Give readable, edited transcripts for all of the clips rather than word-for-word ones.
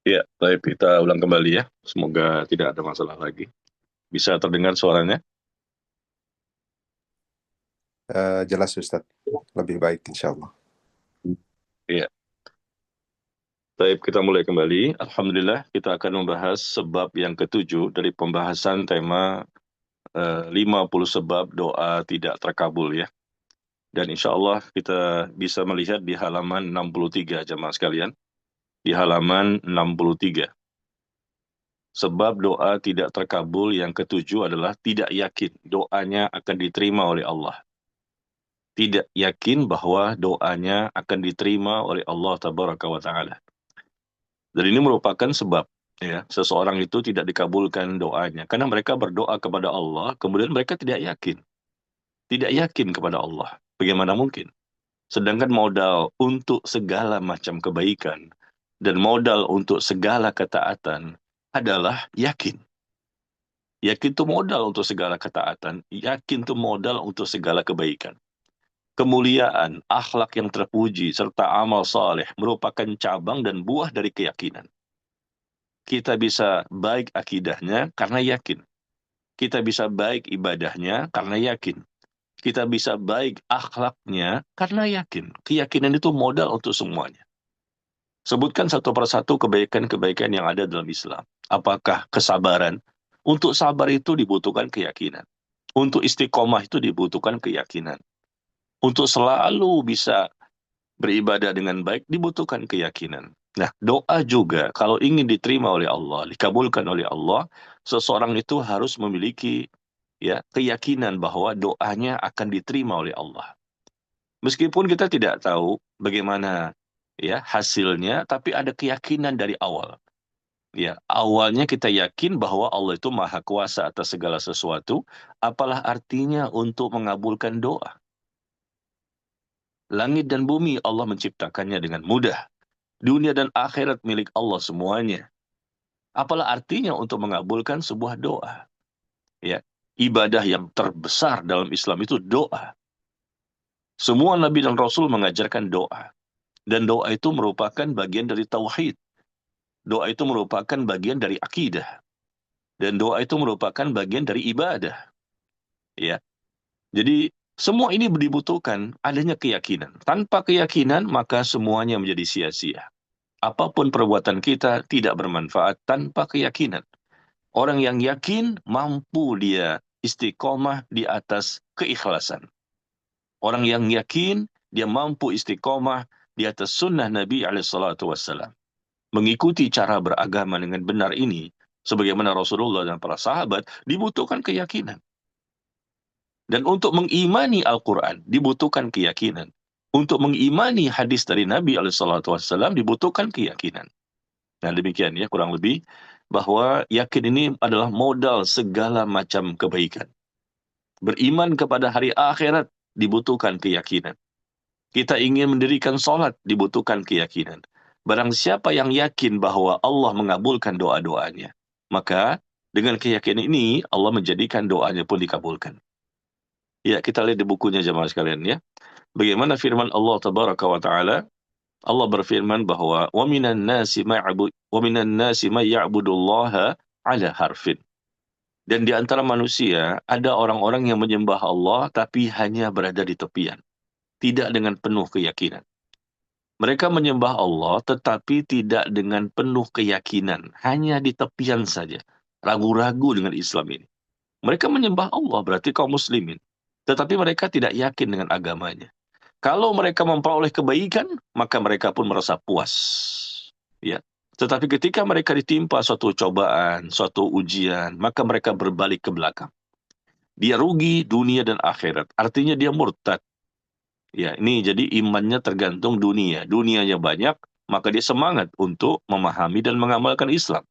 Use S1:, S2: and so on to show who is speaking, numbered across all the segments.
S1: Ya, baik, kita ulang kembali ya. Semoga tidak ada masalah lagi. Bisa terdengar suaranya?
S2: Jelas Ustadz, lebih baik insya Allah.
S1: Iya. Baik, kita mulai kembali. Alhamdulillah, kita akan membahas sebab yang ketujuh dari pembahasan tema 50 sebab doa tidak terkabul ya. Dan insya Allah kita bisa melihat di halaman 63, jemaah sekalian. Di halaman 63. Sebab doa tidak terkabul yang ketujuh adalah tidak yakin doanya akan diterima oleh Allah. Tidak yakin bahwa doanya akan diterima oleh Allah Tabaraka wa Ta'ala. Dan ini merupakan sebab ya seseorang itu tidak dikabulkan doanya karena mereka berdoa kepada Allah, kemudian mereka tidak yakin kepada Allah. Bagaimana mungkin? Sedangkan modal untuk segala macam kebaikan dan modal untuk segala ketaatan adalah yakin. Yakin itu modal untuk segala ketaatan, yakin itu modal untuk segala kebaikan. Kemuliaan, akhlak yang terpuji, serta amal saleh merupakan cabang dan buah dari keyakinan. Kita bisa baik akidahnya karena yakin. Kita bisa baik ibadahnya karena yakin. Kita bisa baik akhlaknya karena yakin. Keyakinan itu modal untuk semuanya. Sebutkan satu persatu kebaikan-kebaikan yang ada dalam Islam. Apakah kesabaran? Untuk sabar itu dibutuhkan keyakinan. Untuk istiqomah itu dibutuhkan keyakinan. Untuk selalu bisa beribadah dengan baik dibutuhkan keyakinan. Nah, doa juga kalau ingin diterima oleh Allah, dikabulkan oleh Allah, seseorang itu harus memiliki ya keyakinan bahwa doanya akan diterima oleh Allah. Meskipun kita tidak tahu bagaimana ya hasilnya, tapi ada keyakinan dari awal. Ya, awalnya kita yakin bahwa Allah itu maha kuasa atas segala sesuatu, apalah artinya untuk mengabulkan doa. Langit dan bumi Allah menciptakannya dengan mudah. Dunia dan akhirat milik Allah semuanya. Apalah artinya untuk mengabulkan sebuah doa? Ya, ibadah yang terbesar dalam Islam itu doa. Semua nabi dan rasul mengajarkan doa. Dan doa itu merupakan bagian dari tauhid. Doa itu merupakan bagian dari akidah. Dan doa itu merupakan bagian dari ibadah. Ya. Jadi semua ini dibutuhkan adanya keyakinan. Tanpa keyakinan maka semuanya menjadi sia-sia. Apapun perbuatan kita tidak bermanfaat tanpa keyakinan. Orang yang yakin mampu dia istiqomah di atas keikhlasan. Orang yang yakin dia mampu istiqomah di atas sunnah Nabi SAW. Mengikuti cara beragama dengan benar ini, sebagaimana Rasulullah dan para sahabat, dibutuhkan keyakinan. Dan untuk mengimani Al-Quran, dibutuhkan keyakinan. Untuk mengimani hadis dari Nabi SAW, dibutuhkan keyakinan. Nah, demikian ya, kurang lebih, bahwa yakin ini adalah modal segala macam kebaikan. Beriman kepada hari akhirat, dibutuhkan keyakinan. Kita ingin mendirikan sholat, dibutuhkan keyakinan. Barang siapa yang yakin bahwa Allah mengabulkan doa-doanya, maka dengan keyakinan ini, Allah menjadikan doanya pun dikabulkan. Ya, kita lihat di bukunya jemaah sekalian ya. Bagaimana firman Allah Tabaraka wa Ta'ala? Allah berfirman bahwa wa minan nasi may ya'budullaha ala harfin. Dan di antara manusia ada orang-orang yang menyembah Allah tapi hanya berada di tepian, tidak dengan penuh keyakinan. Mereka menyembah Allah tetapi tidak dengan penuh keyakinan, hanya di tepian saja, ragu-ragu dengan Islam ini. Mereka menyembah Allah berarti kaum muslimin, tetapi mereka tidak yakin dengan agamanya. Kalau mereka memperoleh kebaikan, maka mereka pun merasa puas. Ya. Tetapi ketika mereka ditimpa suatu cobaan, suatu ujian, maka mereka berbalik ke belakang. Dia rugi dunia dan akhirat. Artinya dia murtad. Ya, ini jadi imannya tergantung dunia. Dunianya banyak, maka dia semangat untuk memahami dan mengamalkan Islam.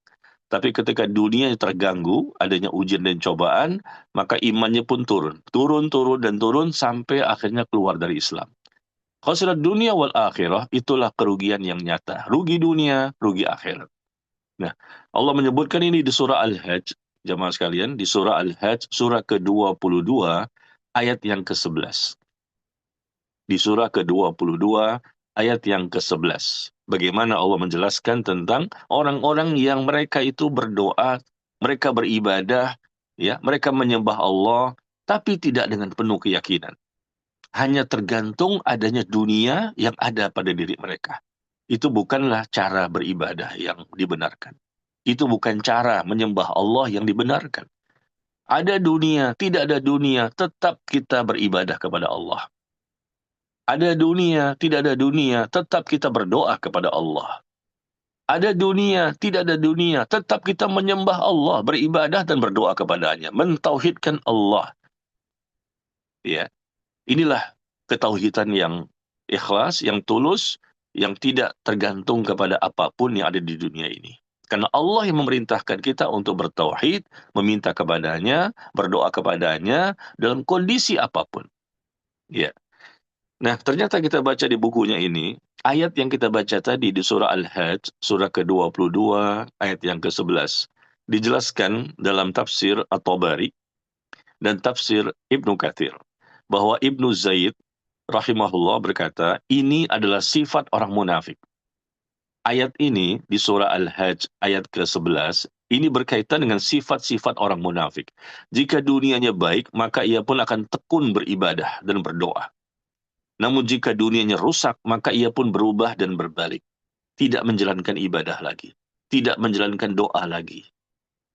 S1: Tapi ketika dunia terganggu, adanya ujian dan cobaan, maka imannya pun turun. Turun, turun, dan turun sampai akhirnya keluar dari Islam. Khasirat dunia wal akhirah, itulah kerugian yang nyata. Rugi dunia, rugi akhirat. Nah, Allah menyebutkan ini di surah Al-Hajj, jamaah sekalian, di surah Al-Hajj, surah ke-22, ayat yang ke-11. Di surah ke-22, ayat yang ke-11. Bagaimana Allah menjelaskan tentang orang-orang yang mereka itu berdoa, mereka beribadah, ya, mereka menyembah Allah, tapi tidak dengan penuh keyakinan. Hanya tergantung adanya dunia yang ada pada diri mereka. Itu bukanlah cara beribadah yang dibenarkan. Itu bukan cara menyembah Allah yang dibenarkan. Ada dunia, tidak ada dunia, tetap kita beribadah kepada Allah. Ada dunia, tidak ada dunia, tetap kita berdoa kepada Allah. Ada dunia, tidak ada dunia, tetap kita menyembah Allah, beribadah dan berdoa kepadanya, mentauhidkan Allah. Ya, inilah ketauhidan yang ikhlas, yang tulus, yang tidak tergantung kepada apapun yang ada di dunia ini. Karena Allah yang memerintahkan kita untuk bertauhid, meminta kepadanya, berdoa kepadanya dalam kondisi apapun. Ya. Nah, ternyata kita baca di bukunya ini, ayat yang kita baca tadi di surah Al-Hajj, surah ke-22, ayat yang ke-11, dijelaskan dalam tafsir At-Tabari dan tafsir Ibnu Katsir, bahwa Ibnu Zaid rahimahullah berkata, ini adalah sifat orang munafik. Ayat ini di surah Al-Hajj ayat ke-11, ini berkaitan dengan sifat-sifat orang munafik. Jika dunianya baik, maka ia pun akan tekun beribadah dan berdoa. Namun jika dunianya rusak, maka ia pun berubah dan berbalik. Tidak menjalankan ibadah lagi. Tidak menjalankan doa lagi.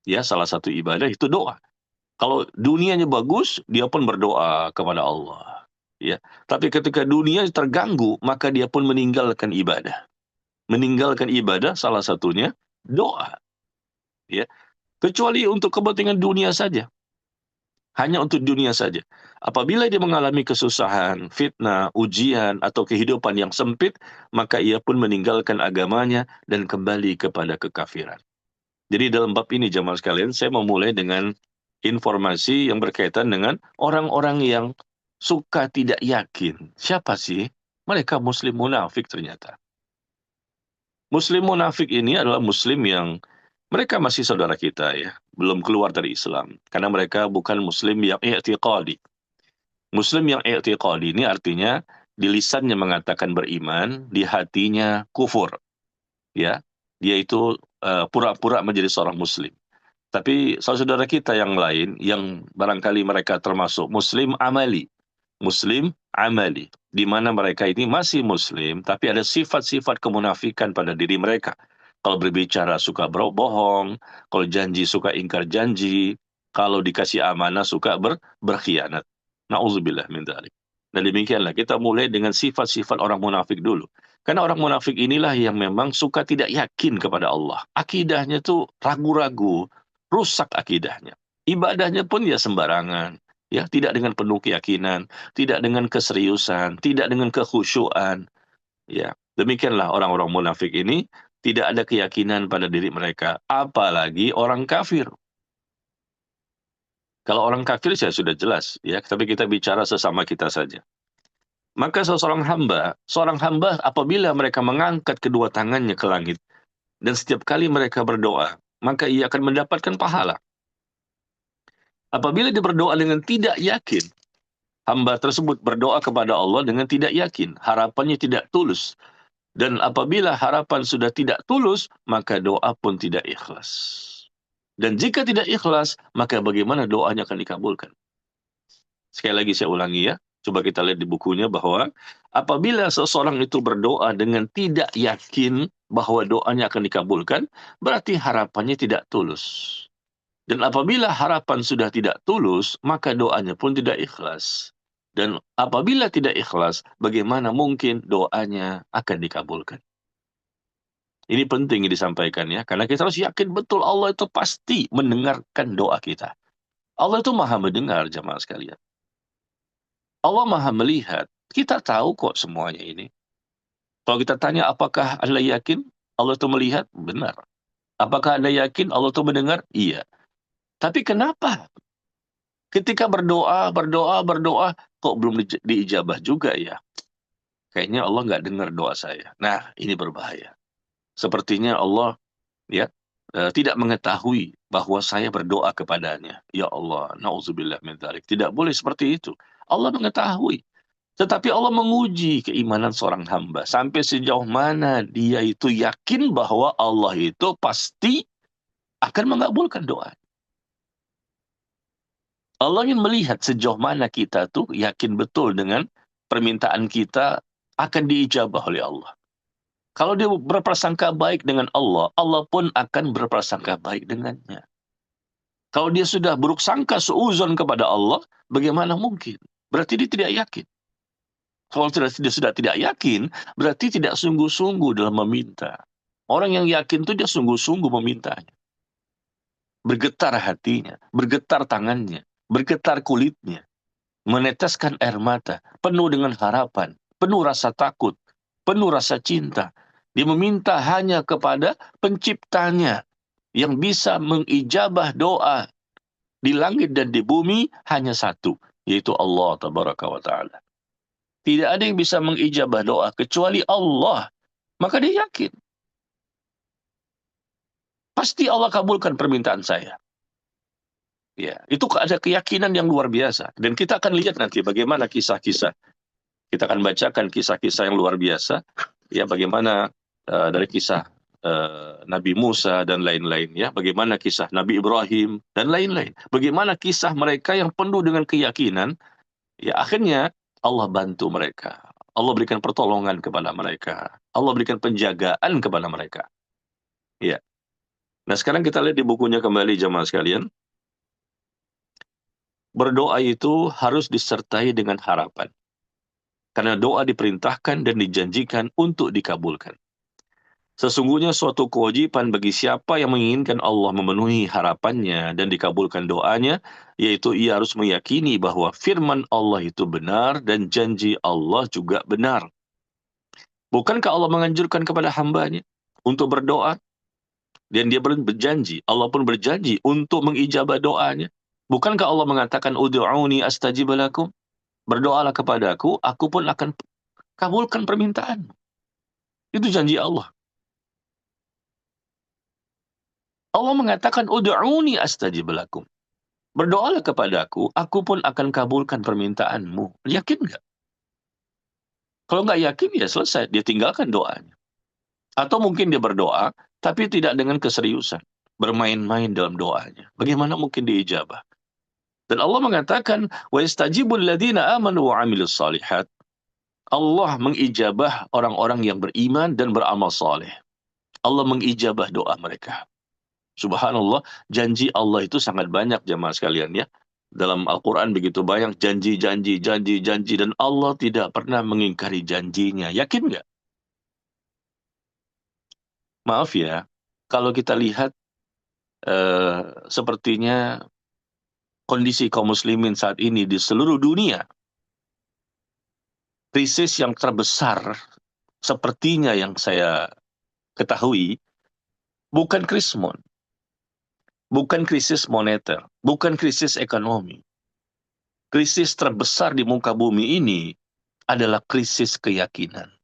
S1: Ya, salah satu ibadah itu doa. Kalau dunianya bagus, dia pun berdoa kepada Allah. Ya, tapi ketika dunia terganggu, maka dia pun meninggalkan ibadah. Meninggalkan ibadah salah satunya doa. Ya, kecuali untuk kepentingan dunia saja. Hanya untuk dunia saja. Apabila dia mengalami kesusahan, fitnah, ujian, atau kehidupan yang sempit, maka ia pun meninggalkan agamanya dan kembali kepada kekafiran. Jadi dalam bab ini jemaah sekalian, saya memulai dengan informasi yang berkaitan dengan orang-orang yang suka tidak yakin. Siapa sih? Mereka muslim munafik ternyata. Muslim munafik ini adalah muslim yang mereka masih saudara kita ya, belum keluar dari Islam. Karena mereka bukan muslim yang i'tiqadi. Muslim yang i'tiqadi ini artinya di lisannya mengatakan beriman, di hatinya kufur. Ya, dia itu pura-pura menjadi seorang muslim. Tapi saudara kita yang lain, yang barangkali mereka termasuk muslim amali. Muslim amali. Di mana mereka ini masih muslim, tapi ada sifat-sifat kemunafikan pada diri mereka. Kalau berbicara suka berbohong, kalau janji suka ingkar janji, kalau dikasih amanah suka berkhianat. Na'udzubillah min dzalik. Dan demikianlah kita mulai dengan sifat-sifat orang munafik dulu. Karena orang munafik inilah yang memang suka tidak yakin kepada Allah. Akidahnya tuh ragu-ragu, rusak akidahnya. Ibadahnya pun ya sembarangan, ya tidak dengan penuh keyakinan, tidak dengan keseriusan, tidak dengan kekhusyuan. Ya, demikianlah orang-orang munafik ini tidak ada keyakinan pada diri mereka, apalagi orang kafir. Kalau orang kafir saya sudah jelas, ya, tapi kita bicara sesama kita saja. Maka seorang hamba apabila mereka mengangkat kedua tangannya ke langit dan setiap kali mereka berdoa, maka ia akan mendapatkan pahala. Apabila dia berdoa dengan tidak yakin, hamba tersebut berdoa kepada Allah dengan tidak yakin, harapannya tidak tulus. Dan apabila harapan sudah tidak tulus, maka doa pun tidak ikhlas. Dan jika tidak ikhlas, maka bagaimana doanya akan dikabulkan? Sekali lagi saya ulangi ya, coba kita lihat di bukunya bahwa apabila seseorang itu berdoa dengan tidak yakin bahwa doanya akan dikabulkan, berarti harapannya tidak tulus. Dan apabila harapan sudah tidak tulus, maka doanya pun tidak ikhlas. Dan apabila tidak ikhlas, bagaimana mungkin doanya akan dikabulkan? Ini penting disampaikan ya, karena kita harus yakin betul Allah itu pasti mendengarkan doa kita. Allah itu maha mendengar jemaah sekalian. Allah maha melihat. Kita tahu kok semuanya ini. Kalau kita tanya apakah Anda yakin Allah itu melihat? Benar. Apakah Anda yakin Allah itu mendengar? Iya. Tapi kenapa ketika berdoa, kok belum diijabah juga ya? Kayaknya Allah nggak dengar doa saya. Nah, ini berbahaya. Sepertinya Allah ya tidak mengetahui bahwa saya berdoa kepadanya. Ya Allah, na'udzubillah min dzalik. Tidak boleh seperti itu. Allah mengetahui. Tetapi Allah menguji keimanan seorang hamba sampai sejauh mana dia itu yakin bahwa Allah itu pasti akan mengabulkan doa. Allah ingin melihat sejauh mana kita tuh yakin betul dengan permintaan kita akan diijabah oleh Allah. Kalau dia berprasangka baik dengan Allah, Allah pun akan berprasangka baik dengannya. Kalau dia sudah buruk sangka suuzon kepada Allah, bagaimana mungkin? Berarti dia tidak yakin. Kalau dia sudah tidak yakin, berarti tidak sungguh-sungguh dalam meminta. Orang yang yakin itu dia sungguh-sungguh memintanya. Bergetar hatinya, bergetar tangannya, bergetar kulitnya, meneteskan air mata, penuh dengan harapan, penuh rasa takut, penuh rasa cinta. Dia meminta hanya kepada penciptanya yang bisa mengijabah doa di langit dan di bumi, hanya satu, yaitu Allah Tabaraka wa Ta'ala. Tidak ada yang bisa mengijabah doa kecuali Allah. Maka dia yakin. Pasti Allah kabulkan permintaan saya. Ya, itu ada keyakinan yang luar biasa. Dan kita akan lihat nanti bagaimana kisah-kisah. Kita akan bacakan kisah-kisah yang luar biasa. Ya, bagaimana dari kisah Nabi Musa dan lain-lain. Ya, bagaimana kisah Nabi Ibrahim dan lain-lain. Bagaimana kisah mereka yang penuh dengan keyakinan. Ya, akhirnya Allah bantu mereka. Allah berikan pertolongan kepada mereka. Allah berikan penjagaan kepada mereka. Ya. Nah, sekarang kita lihat di bukunya kembali jemaah sekalian. Berdoa itu harus disertai dengan harapan. Karena doa diperintahkan dan dijanjikan untuk dikabulkan. Sesungguhnya suatu kewajiban bagi siapa yang menginginkan Allah memenuhi harapannya dan dikabulkan doanya, yaitu ia harus meyakini bahwa firman Allah itu benar dan janji Allah juga benar. Bukankah Allah menganjurkan kepada hambanya untuk berdoa? Dan dia berjanji, Allah pun berjanji untuk mengijabah doanya. Bukankah Allah mengatakan, Udu'uni astajib lakum? Berdoalah kepadaku, aku pun akan kabulkan permintaan. Itu janji Allah. Allah mengatakan, Udu'uni astajib lakum. Berdoalah kepadaku, aku pun akan kabulkan permintaanmu. Yakin nggak? Kalau nggak yakin, ya selesai. Dia tinggalkan doanya. Atau mungkin dia berdoa, tapi tidak dengan keseriusan. Bermain-main dalam doanya. Bagaimana mungkin diijabah? Dan Allah mengatakan, wa yastajibul ladzina amanu wa 'amilus shalihat. Allah mengijabah orang-orang yang beriman dan beramal saleh. Allah mengijabah doa mereka. Subhanallah, janji Allah itu sangat banyak jemaah sekalian ya. Dalam Al-Quran begitu banyak janji-janji, janji-janji, dan Allah tidak pernah mengingkari janjinya. Yakin nggak? Maaf ya, kalau kita lihat sepertinya kondisi kaum muslimin saat ini di seluruh dunia, krisis yang terbesar sepertinya yang saya ketahui, bukan krisis moneter, bukan krisis ekonomi. Krisis terbesar di muka bumi ini adalah krisis keyakinan.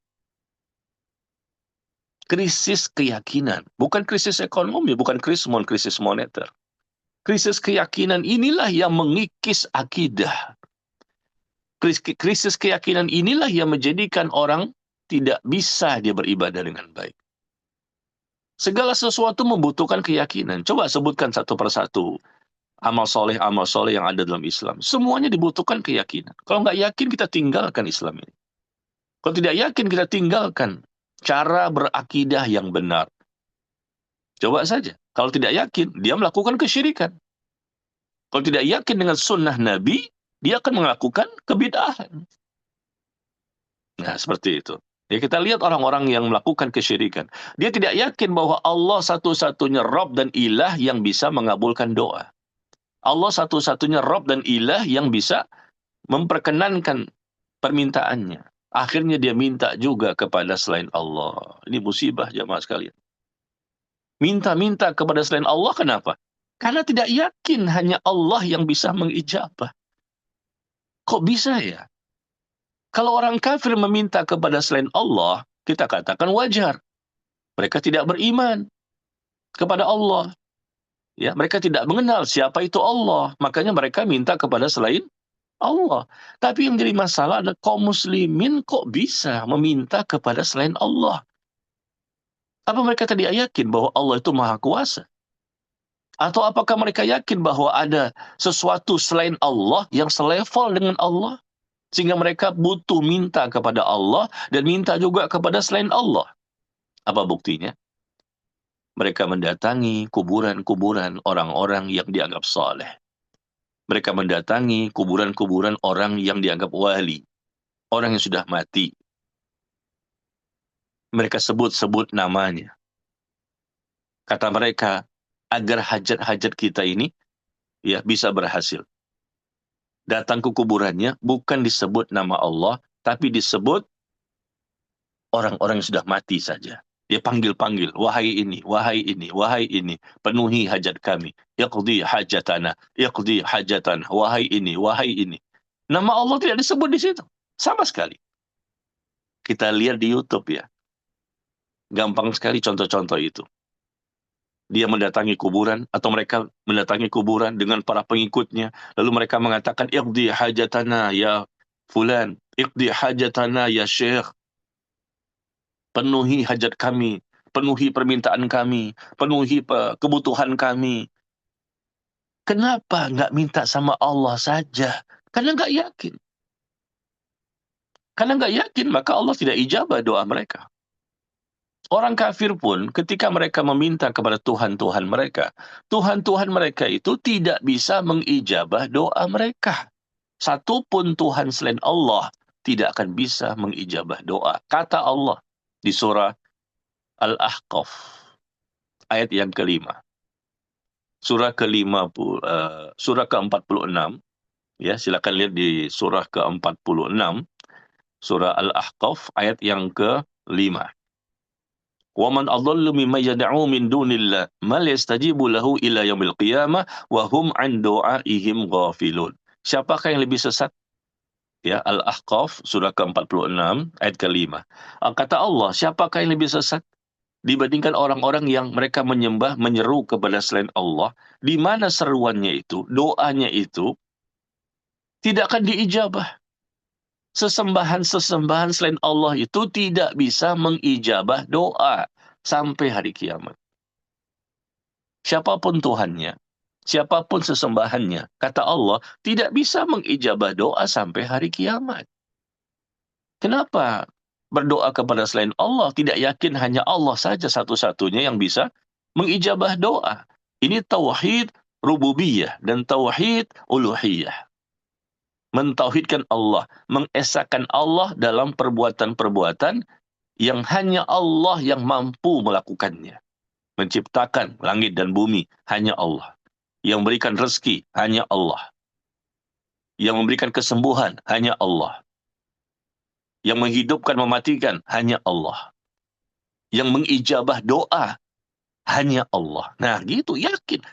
S1: Krisis keyakinan, bukan krisis ekonomi, bukan krisis moneter. Krisis keyakinan inilah yang mengikis akidah. Krisis keyakinan inilah yang menjadikan orang tidak bisa dia beribadah dengan baik. Segala sesuatu membutuhkan keyakinan. Coba sebutkan satu persatu amal soleh yang ada dalam Islam. Semuanya dibutuhkan keyakinan. Kalau nggak yakin, kita tinggalkan Islam ini. Kalau tidak yakin, kita tinggalkan cara berakidah yang benar. Coba saja. Kalau tidak yakin, dia melakukan kesyirikan. Kalau tidak yakin dengan sunnah Nabi, dia akan melakukan kebid'ahan. Nah, seperti itu. Ya, kita lihat orang-orang yang melakukan kesyirikan. Dia tidak yakin bahwa Allah satu-satunya Rabb dan Ilah yang bisa mengabulkan doa. Allah satu-satunya Rabb dan Ilah yang bisa memperkenankan permintaannya. Akhirnya dia minta juga kepada selain Allah. Ini musibah jamaah sekalian. Minta-minta kepada selain Allah, kenapa? Karena tidak yakin hanya Allah yang bisa mengijabah. Kok bisa ya? Kalau orang kafir meminta kepada selain Allah, kita katakan wajar. Mereka tidak beriman kepada Allah. Ya, mereka tidak mengenal siapa itu Allah. Makanya mereka minta kepada selain Allah. Tapi yang jadi masalah adalah kaum muslimin kok bisa meminta kepada selain Allah. Apa mereka tidak yakin bahwa Allah itu maha kuasa? Atau apakah mereka yakin bahwa ada sesuatu selain Allah yang selevel dengan Allah? Sehingga mereka butuh minta kepada Allah dan minta juga kepada selain Allah. Apa buktinya? Mereka mendatangi kuburan-kuburan orang-orang yang dianggap saleh. Mereka mendatangi kuburan-kuburan orang yang dianggap wali, orang yang sudah mati. Mereka sebut-sebut namanya. Kata mereka, agar hajat-hajat kita ini ya bisa berhasil. Datang ke kuburannya bukan disebut nama Allah, tapi disebut orang-orang yang sudah mati saja. Dia panggil-panggil, wahai ini, wahai ini, wahai ini, penuhi hajat kami. Yaqdi hajatana, yaqdi hajatana, wahai ini, wahai ini. Nama Allah tidak disebut di situ. Sama sekali. Kita lihat di YouTube ya. Gampang sekali contoh-contoh itu. Dia mendatangi kuburan, atau mereka mendatangi kuburan dengan para pengikutnya. Lalu mereka mengatakan, iqdi hajatana ya fulan, iqdi hajatana ya syekh. Penuhi hajat kami, penuhi permintaan kami, penuhi kebutuhan kami. Kenapa nggak minta sama Allah saja? Karena nggak yakin. Karena nggak yakin, maka Allah tidak ijabah doa mereka. Orang kafir pun ketika mereka meminta kepada Tuhan-Tuhan mereka, Tuhan-Tuhan mereka itu tidak bisa mengijabah doa mereka. Satupun Tuhan selain Allah tidak akan bisa mengijabah doa. Kata Allah di surah Al-Ahqaf, ayat yang kelima. Surah surah ke-46, ya silakan lihat di surah ke-46, surah Al-Ahqaf ayat yang ke-5. وَمَنْ أَضَلُّ مِمَّنْ يَدْعُو مِنْ دُونِ اللَّهِ مَا يَسْتَجِيبُ لَهُ إِلَى يَوْمِ الْقِيَامَةِ وَهُمْ عَنْ دُعَائِهِمْ غَافِلُونَ. Siapakah yang lebih sesat? Ya, Al-Ahqaf surah ke-46 ayat ke-5. Kata Allah, siapakah yang lebih sesat dibandingkan orang-orang yang mereka menyembah, menyeru kepada selain Allah, di mana seruannya itu, doanya itu tidak akan diijabah. Sesembahan-sesembahan selain Allah itu tidak bisa mengijabah doa sampai hari kiamat. Siapapun Tuhannya, siapapun sesembahannya, kata Allah, tidak bisa mengijabah doa sampai hari kiamat. Kenapa berdoa kepada selain Allah? Tidak yakin hanya Allah saja satu-satunya yang bisa mengijabah doa. Ini tauhid rububiyah dan tauhid uluhiyah. Mentauhidkan Allah, mengesahkan Allah dalam perbuatan-perbuatan yang hanya Allah yang mampu melakukannya. Menciptakan langit dan bumi, hanya Allah. Yang memberikan rezeki, hanya Allah. Yang memberikan kesembuhan, hanya Allah. Yang menghidupkan, mematikan, hanya Allah. Yang mengijabah doa, hanya Allah. Nah, gitu, yakin.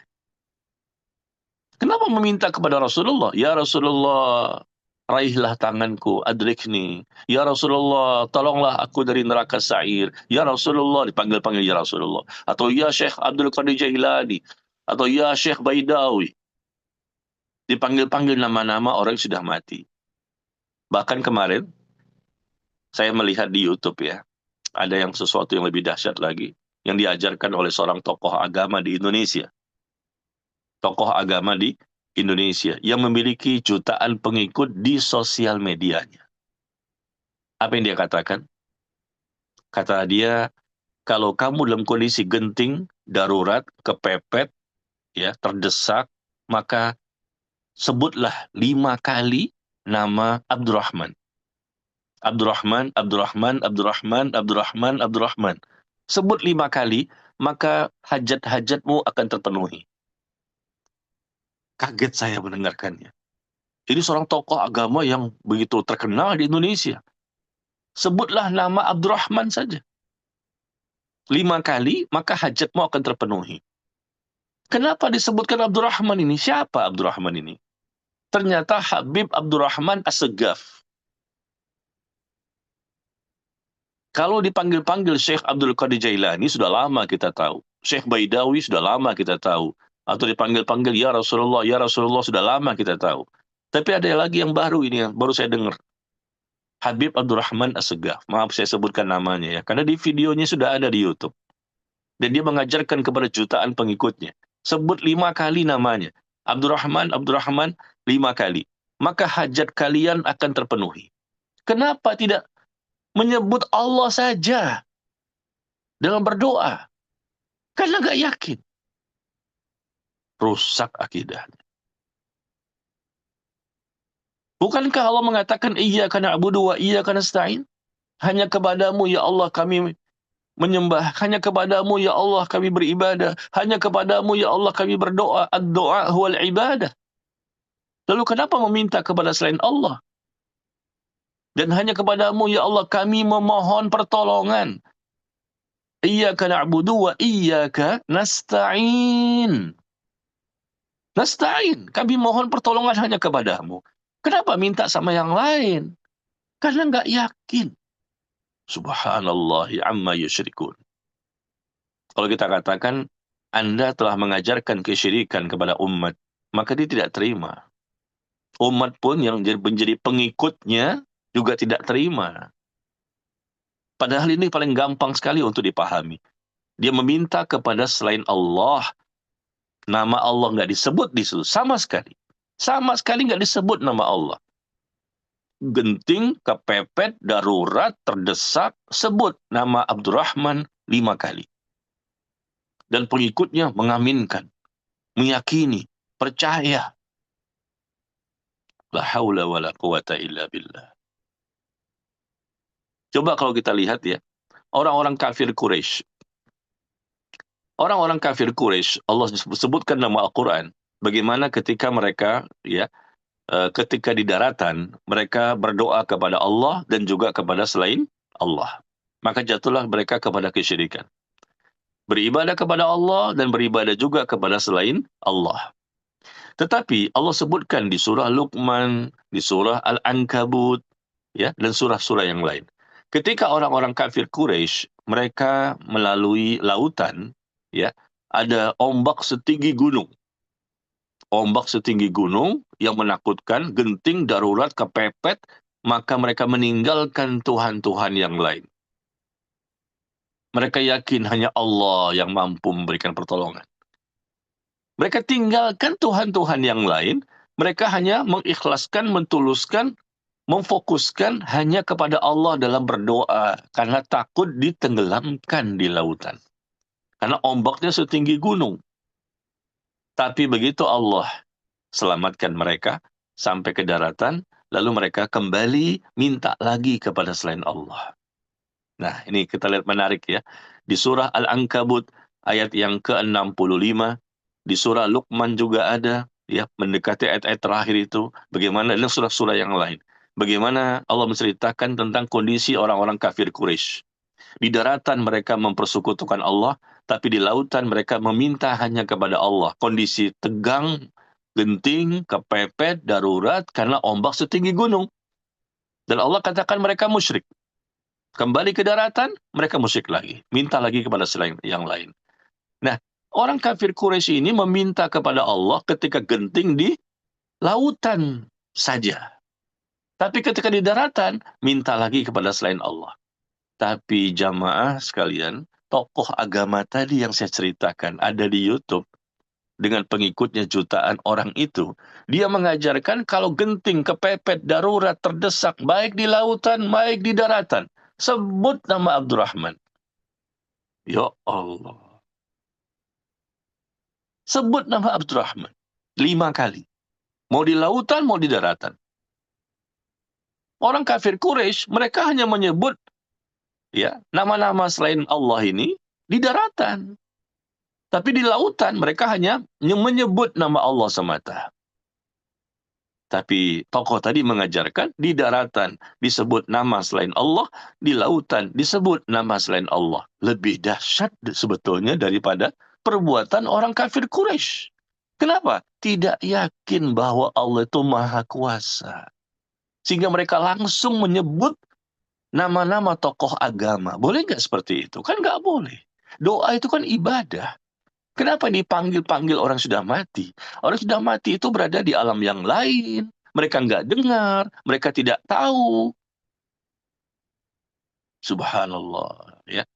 S1: Kenapa meminta kepada Rasulullah? Ya Rasulullah, raihlah tanganku, adrikni. Ya Rasulullah, tolonglah aku dari neraka sa'ir. Ya Rasulullah, dipanggil-panggil ya Rasulullah. Atau ya Syekh Abdul Qadir Jailani. Atau ya Syekh Baidawi. Dipanggil-panggil nama-nama orang yang sudah mati. Bahkan kemarin, saya melihat di YouTube ya, ada yang sesuatu yang lebih dahsyat lagi, yang diajarkan oleh seorang tokoh agama di Indonesia. Tokoh agama di Indonesia yang memiliki jutaan pengikut di sosial medianya. Apa yang dia katakan? Kata dia, kalau kamu dalam kondisi genting, darurat, kepepet, ya, terdesak, maka sebutlah 5 kali nama Abdurrahman. Abdurrahman, Abdurrahman, Abdurrahman, Abdurrahman, Abdurrahman. Sebut 5 kali, maka hajat-hajatmu akan terpenuhi. Kaget saya mendengarkannya. Ini seorang tokoh agama yang begitu terkenal di Indonesia. Sebutlah nama Abdurrahman saja. 5 kali, maka hajatmu akan terpenuhi. Kenapa disebutkan Abdurrahman ini? Siapa Abdurrahman ini? Ternyata Habib Abdurrahman As-Segaf. Kalau dipanggil-panggil Syekh Abdul Qadir Jailani, sudah lama kita tahu. Syekh Baidawi sudah lama kita tahu. Atau dipanggil-panggil ya Rasulullah, sudah lama kita tahu. Tapi ada lagi yang baru ini, yang baru saya dengar. Habib Abdurrahman Assegaf. Maaf saya sebutkan namanya ya, karena di videonya sudah ada di YouTube. Dan dia mengajarkan kepada jutaan pengikutnya. Sebut 5 kali namanya. Abdurrahman, Abdurrahman, 5 kali. Maka hajat kalian akan terpenuhi. Kenapa tidak menyebut Allah saja dalam berdoa? Karena nggak yakin. Rusak akidahnya. Bukankah Allah mengatakan iyyaka na'budu wa iyyaka nasta'in? Hanya kepadamu ya Allah kami menyembah, hanya kepadamu ya Allah kami beribadah, hanya kepadamu ya Allah kami berdoa. Ad-doa huwal ibadah. Lalu kenapa meminta kepada selain Allah? Dan hanya kepadamu ya Allah kami memohon pertolongan. Iyyaka na'budu wa iyyaka nasta'in. Nasta'in, kami mohon pertolongan hanya kepadamu. Kenapa minta sama yang lain? Karena nggak yakin. Subhanallah amma yusyrikun. Kalau kita katakan Anda telah mengajarkan kesyirikan kepada umat, maka dia tidak terima. Umat pun yang menjadi pengikutnya juga tidak terima. Padahal ini paling gampang sekali untuk dipahami. Dia meminta kepada selain Allah. Nama Allah nggak disebut di situ sama sekali. Sama sekali nggak disebut nama Allah. Genting, kepepet, darurat, terdesak, sebut nama Abdurrahman 5 kali. Dan pengikutnya mengaminkan, meyakini, percaya. La haula wa la quwata illa billah. Coba kalau kita lihat ya, orang-orang kafir Quraisy. Orang-orang kafir Quraisy, Allah sebutkan nama Al-Quran. Bagaimana ketika mereka, ya, ketika di daratan, mereka berdoa kepada Allah dan juga kepada selain Allah. Maka jatuhlah mereka kepada kesyirikan. Beribadah kepada Allah dan beribadah juga kepada selain Allah. Tetapi Allah sebutkan di surah Luqman, di surah Al-Ankabut, ya, dan surah-surah yang lain. Ketika orang-orang kafir Quraisy, mereka melalui lautan, ya, ada ombak setinggi gunung. Ombak setinggi gunung yang menakutkan, genting, darurat, kepepet, maka mereka meninggalkan Tuhan-Tuhan yang lain. Mereka yakin hanya Allah yang mampu memberikan pertolongan. Mereka tinggalkan Tuhan-Tuhan yang lain, mereka hanya mengikhlaskan, mentuluskan, memfokuskan hanya kepada Allah dalam berdoa, karena takut ditenggelamkan di lautan. Karena ombaknya setinggi gunung. Tapi begitu Allah selamatkan mereka sampai ke daratan, lalu mereka kembali minta lagi kepada selain Allah. Nah, ini kita lihat menarik ya. Di surah Al-Ankabut ayat yang ke-65, di surah Luqman juga ada, ya, mendekati ayat-ayat terakhir itu, bagaimana dan surah-surah yang lain. Bagaimana Allah menceritakan tentang kondisi orang-orang kafir Quraisy. Di daratan mereka mempersekutukan Allah, tapi di lautan mereka meminta hanya kepada Allah. Kondisi tegang, genting, kepepet, darurat, karena ombak setinggi gunung. Dan Allah katakan mereka musyrik. Kembali ke daratan, mereka musyrik lagi. Minta lagi kepada selain yang lain. Nah, orang kafir Quraisy ini meminta kepada Allah ketika genting di lautan saja. Tapi ketika di daratan, minta lagi kepada selain Allah. Tapi jamaah sekalian, tokoh agama tadi yang saya ceritakan ada di YouTube, dengan pengikutnya jutaan orang itu, dia mengajarkan kalau genting, kepepet, darurat, terdesak, baik di lautan, baik di daratan, sebut nama Abdurrahman. Ya Allah. Sebut nama Abdurrahman 5 kali. Mau di lautan, mau di daratan. Orang kafir Quraisy, mereka hanya menyebut, ya, nama-nama selain Allah ini di daratan. Tapi di lautan mereka hanya menyebut nama Allah semata. Tapi tokoh tadi mengajarkan di daratan disebut nama selain Allah, di lautan disebut nama selain Allah. Lebih dahsyat sebetulnya daripada perbuatan orang kafir Quraisy. Kenapa? Tidak yakin bahwa Allah itu maha kuasa. Sehingga mereka langsung menyebut nama-nama tokoh agama. Boleh nggak seperti itu? Kan nggak boleh. Doa itu kan ibadah. Kenapa dipanggil-panggil orang sudah mati? Orang sudah mati itu berada di alam yang lain, mereka nggak dengar, mereka tidak tahu. Subhanallah, ya.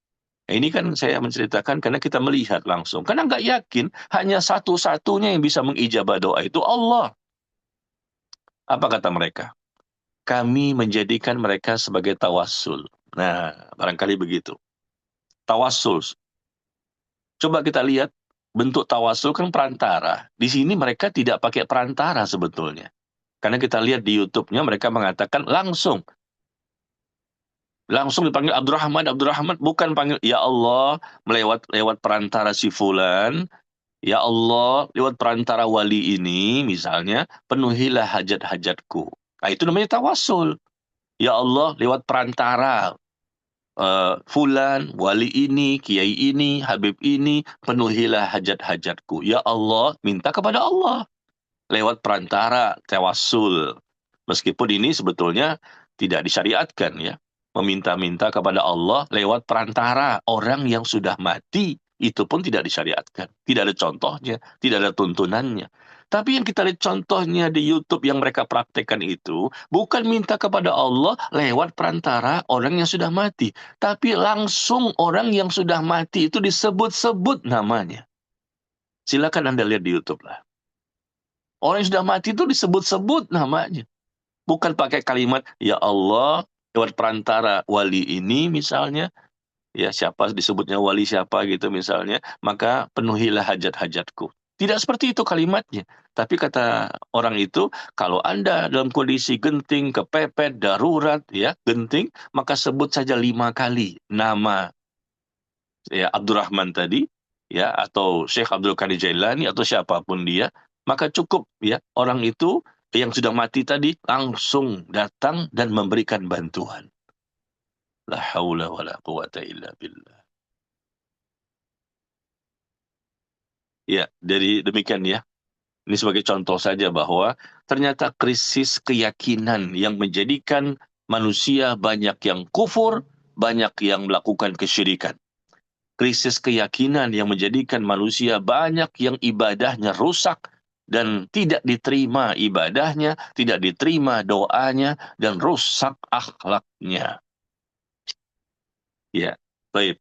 S1: Nah, ini kan saya menceritakan karena kita melihat langsung. Karena nggak yakin, hanya satu-satunya yang bisa mengijabah doa itu Allah. Apa kata mereka? Kami menjadikan mereka sebagai tawassul. Nah, barangkali begitu. Tawassul. Coba kita lihat, bentuk tawassul kan perantara. Di sini mereka tidak pakai perantara sebetulnya. Karena kita lihat di YouTube-nya mereka mengatakan langsung. Langsung dipanggil Abdurrahman, Abdurrahman. Bukan panggil, ya Allah, lewat perantara si Fulan. Ya Allah, lewat perantara wali ini, misalnya, penuhilah hajat-hajatku. Nah, itu namanya tawassul. Ya Allah, lewat perantara Fulan, wali ini, kiai ini, habib ini, penuhilah hajat-hajatku. Ya Allah, minta kepada Allah lewat perantara tawassul. Meskipun ini sebetulnya tidak disyariatkan ya. Meminta-minta kepada Allah lewat perantara orang yang sudah mati, itu pun tidak disyariatkan. Tidak ada contohnya, tidak ada tuntunannya. Tapi yang kita lihat contohnya di YouTube yang mereka praktekkan itu bukan minta kepada Allah lewat perantara orang yang sudah mati, tapi langsung orang yang sudah mati itu disebut-sebut namanya. Silakan Anda lihat di YouTube lah. Orang yang sudah mati itu disebut-sebut namanya. Bukan pakai kalimat, ya Allah, lewat perantara wali ini misalnya, ya siapa disebutnya wali siapa gitu misalnya, maka penuhilah hajat-hajatku. Tidak seperti itu kalimatnya. Tapi kata orang itu, kalau Anda dalam kondisi genting, kepepet, darurat, ya genting, maka sebut saja 5 kali nama ya Abdurrahman tadi, ya atau Syekh Abdul Qadir Jailani atau siapapun dia, maka cukup ya orang itu yang sudah mati tadi langsung datang dan memberikan bantuan. La haula wala quwata illa billah. Ya, dari demikian ya. Ini sebagai contoh saja bahwa ternyata krisis keyakinan yang menjadikan manusia banyak yang kufur, banyak yang melakukan kesyirikan. Krisis keyakinan yang menjadikan manusia banyak yang ibadahnya rusak dan tidak diterima ibadahnya, tidak diterima doanya, dan rusak akhlaknya. Ya, baik.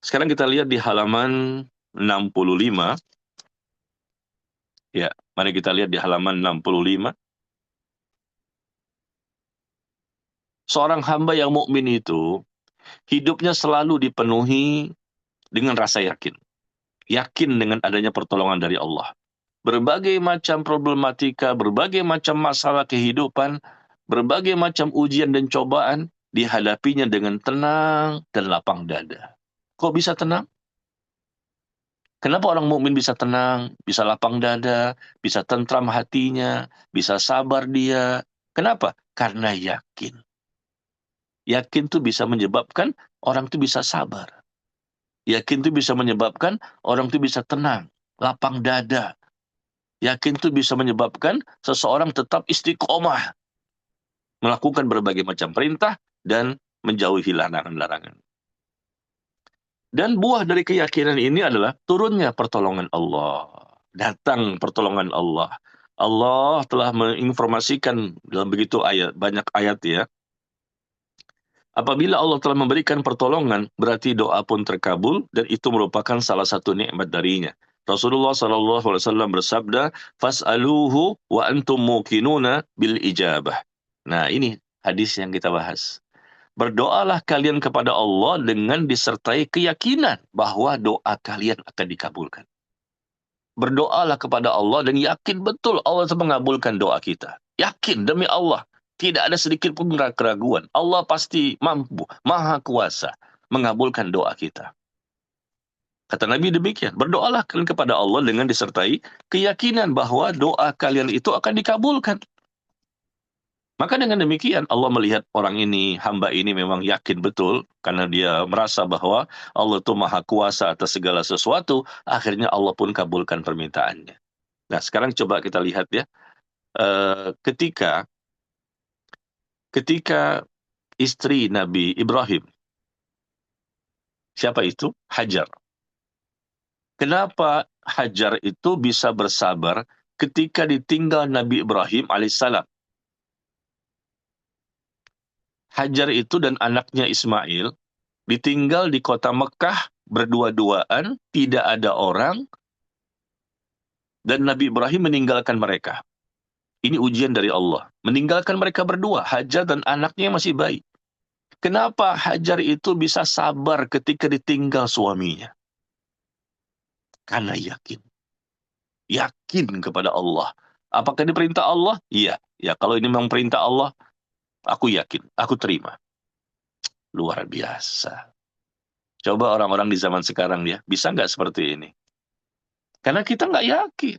S1: Sekarang kita lihat di halaman 65. Ya, mari kita lihat di halaman 65. Seorang hamba yang mukmin itu hidupnya selalu dipenuhi dengan rasa yakin. Yakin dengan adanya pertolongan dari Allah. Berbagai macam problematika, berbagai macam masalah kehidupan, berbagai macam ujian dan cobaan dihadapinya dengan tenang dan lapang dada. Kok bisa tenang? Kenapa orang mukmin bisa tenang, bisa lapang dada, bisa tentram hatinya, bisa sabar dia? Kenapa? Karena yakin. Yakin tuh bisa menyebabkan orang itu bisa sabar. Yakin tuh bisa menyebabkan orang itu bisa tenang, lapang dada. Yakin tuh bisa menyebabkan seseorang tetap istiqomah, melakukan berbagai macam perintah dan menjauhi larangan-larangan. Dan buah dari keyakinan ini adalah turunnya pertolongan Allah. Datang pertolongan Allah. Allah telah menginformasikan dalam begitu ayat, banyak ayat ya. Apabila Allah telah memberikan pertolongan, berarti doa pun terkabul dan itu merupakan salah satu nikmat darinya. Rasulullah SAW bersabda, "Fas'aluhu wa antum muqinuna bil ijabah." Nah, ini hadis yang kita bahas. Berdoalah kalian kepada Allah dengan disertai keyakinan bahwa doa kalian akan dikabulkan. Berdoalah kepada Allah dan yakin betul Allah akan mengabulkan doa kita. Yakin demi Allah. Tidak ada sedikit pun keraguan. Allah pasti mampu, maha kuasa mengabulkan doa kita. Kata Nabi demikian. Berdoalah kalian kepada Allah dengan disertai keyakinan bahwa doa kalian itu akan dikabulkan. Maka dengan demikian Allah melihat orang ini, hamba ini memang yakin betul karena dia merasa bahwa Allah itu maha kuasa atas segala sesuatu, akhirnya Allah pun kabulkan permintaannya. Nah, sekarang coba kita lihat ya, ketika istri Nabi Ibrahim, siapa itu? Hajar. Kenapa Hajar itu bisa bersabar ketika ditinggal Nabi Ibrahim alaihissalam. Hajar itu dan anaknya Ismail ditinggal di kota Mekah berdua-duaan, tidak ada orang, dan Nabi Ibrahim meninggalkan mereka. Ini ujian dari Allah. Meninggalkan mereka berdua, Hajar dan anaknya yang masih bayi. Kenapa Hajar itu bisa sabar ketika ditinggal suaminya? Karena yakin. Yakin kepada Allah. Apakah ini perintah Allah? Iya. Ya, kalau ini memang perintah Allah, aku yakin, aku terima. Luar biasa. Coba orang-orang di zaman sekarang ya, bisa nggak seperti ini? Karena kita nggak yakin.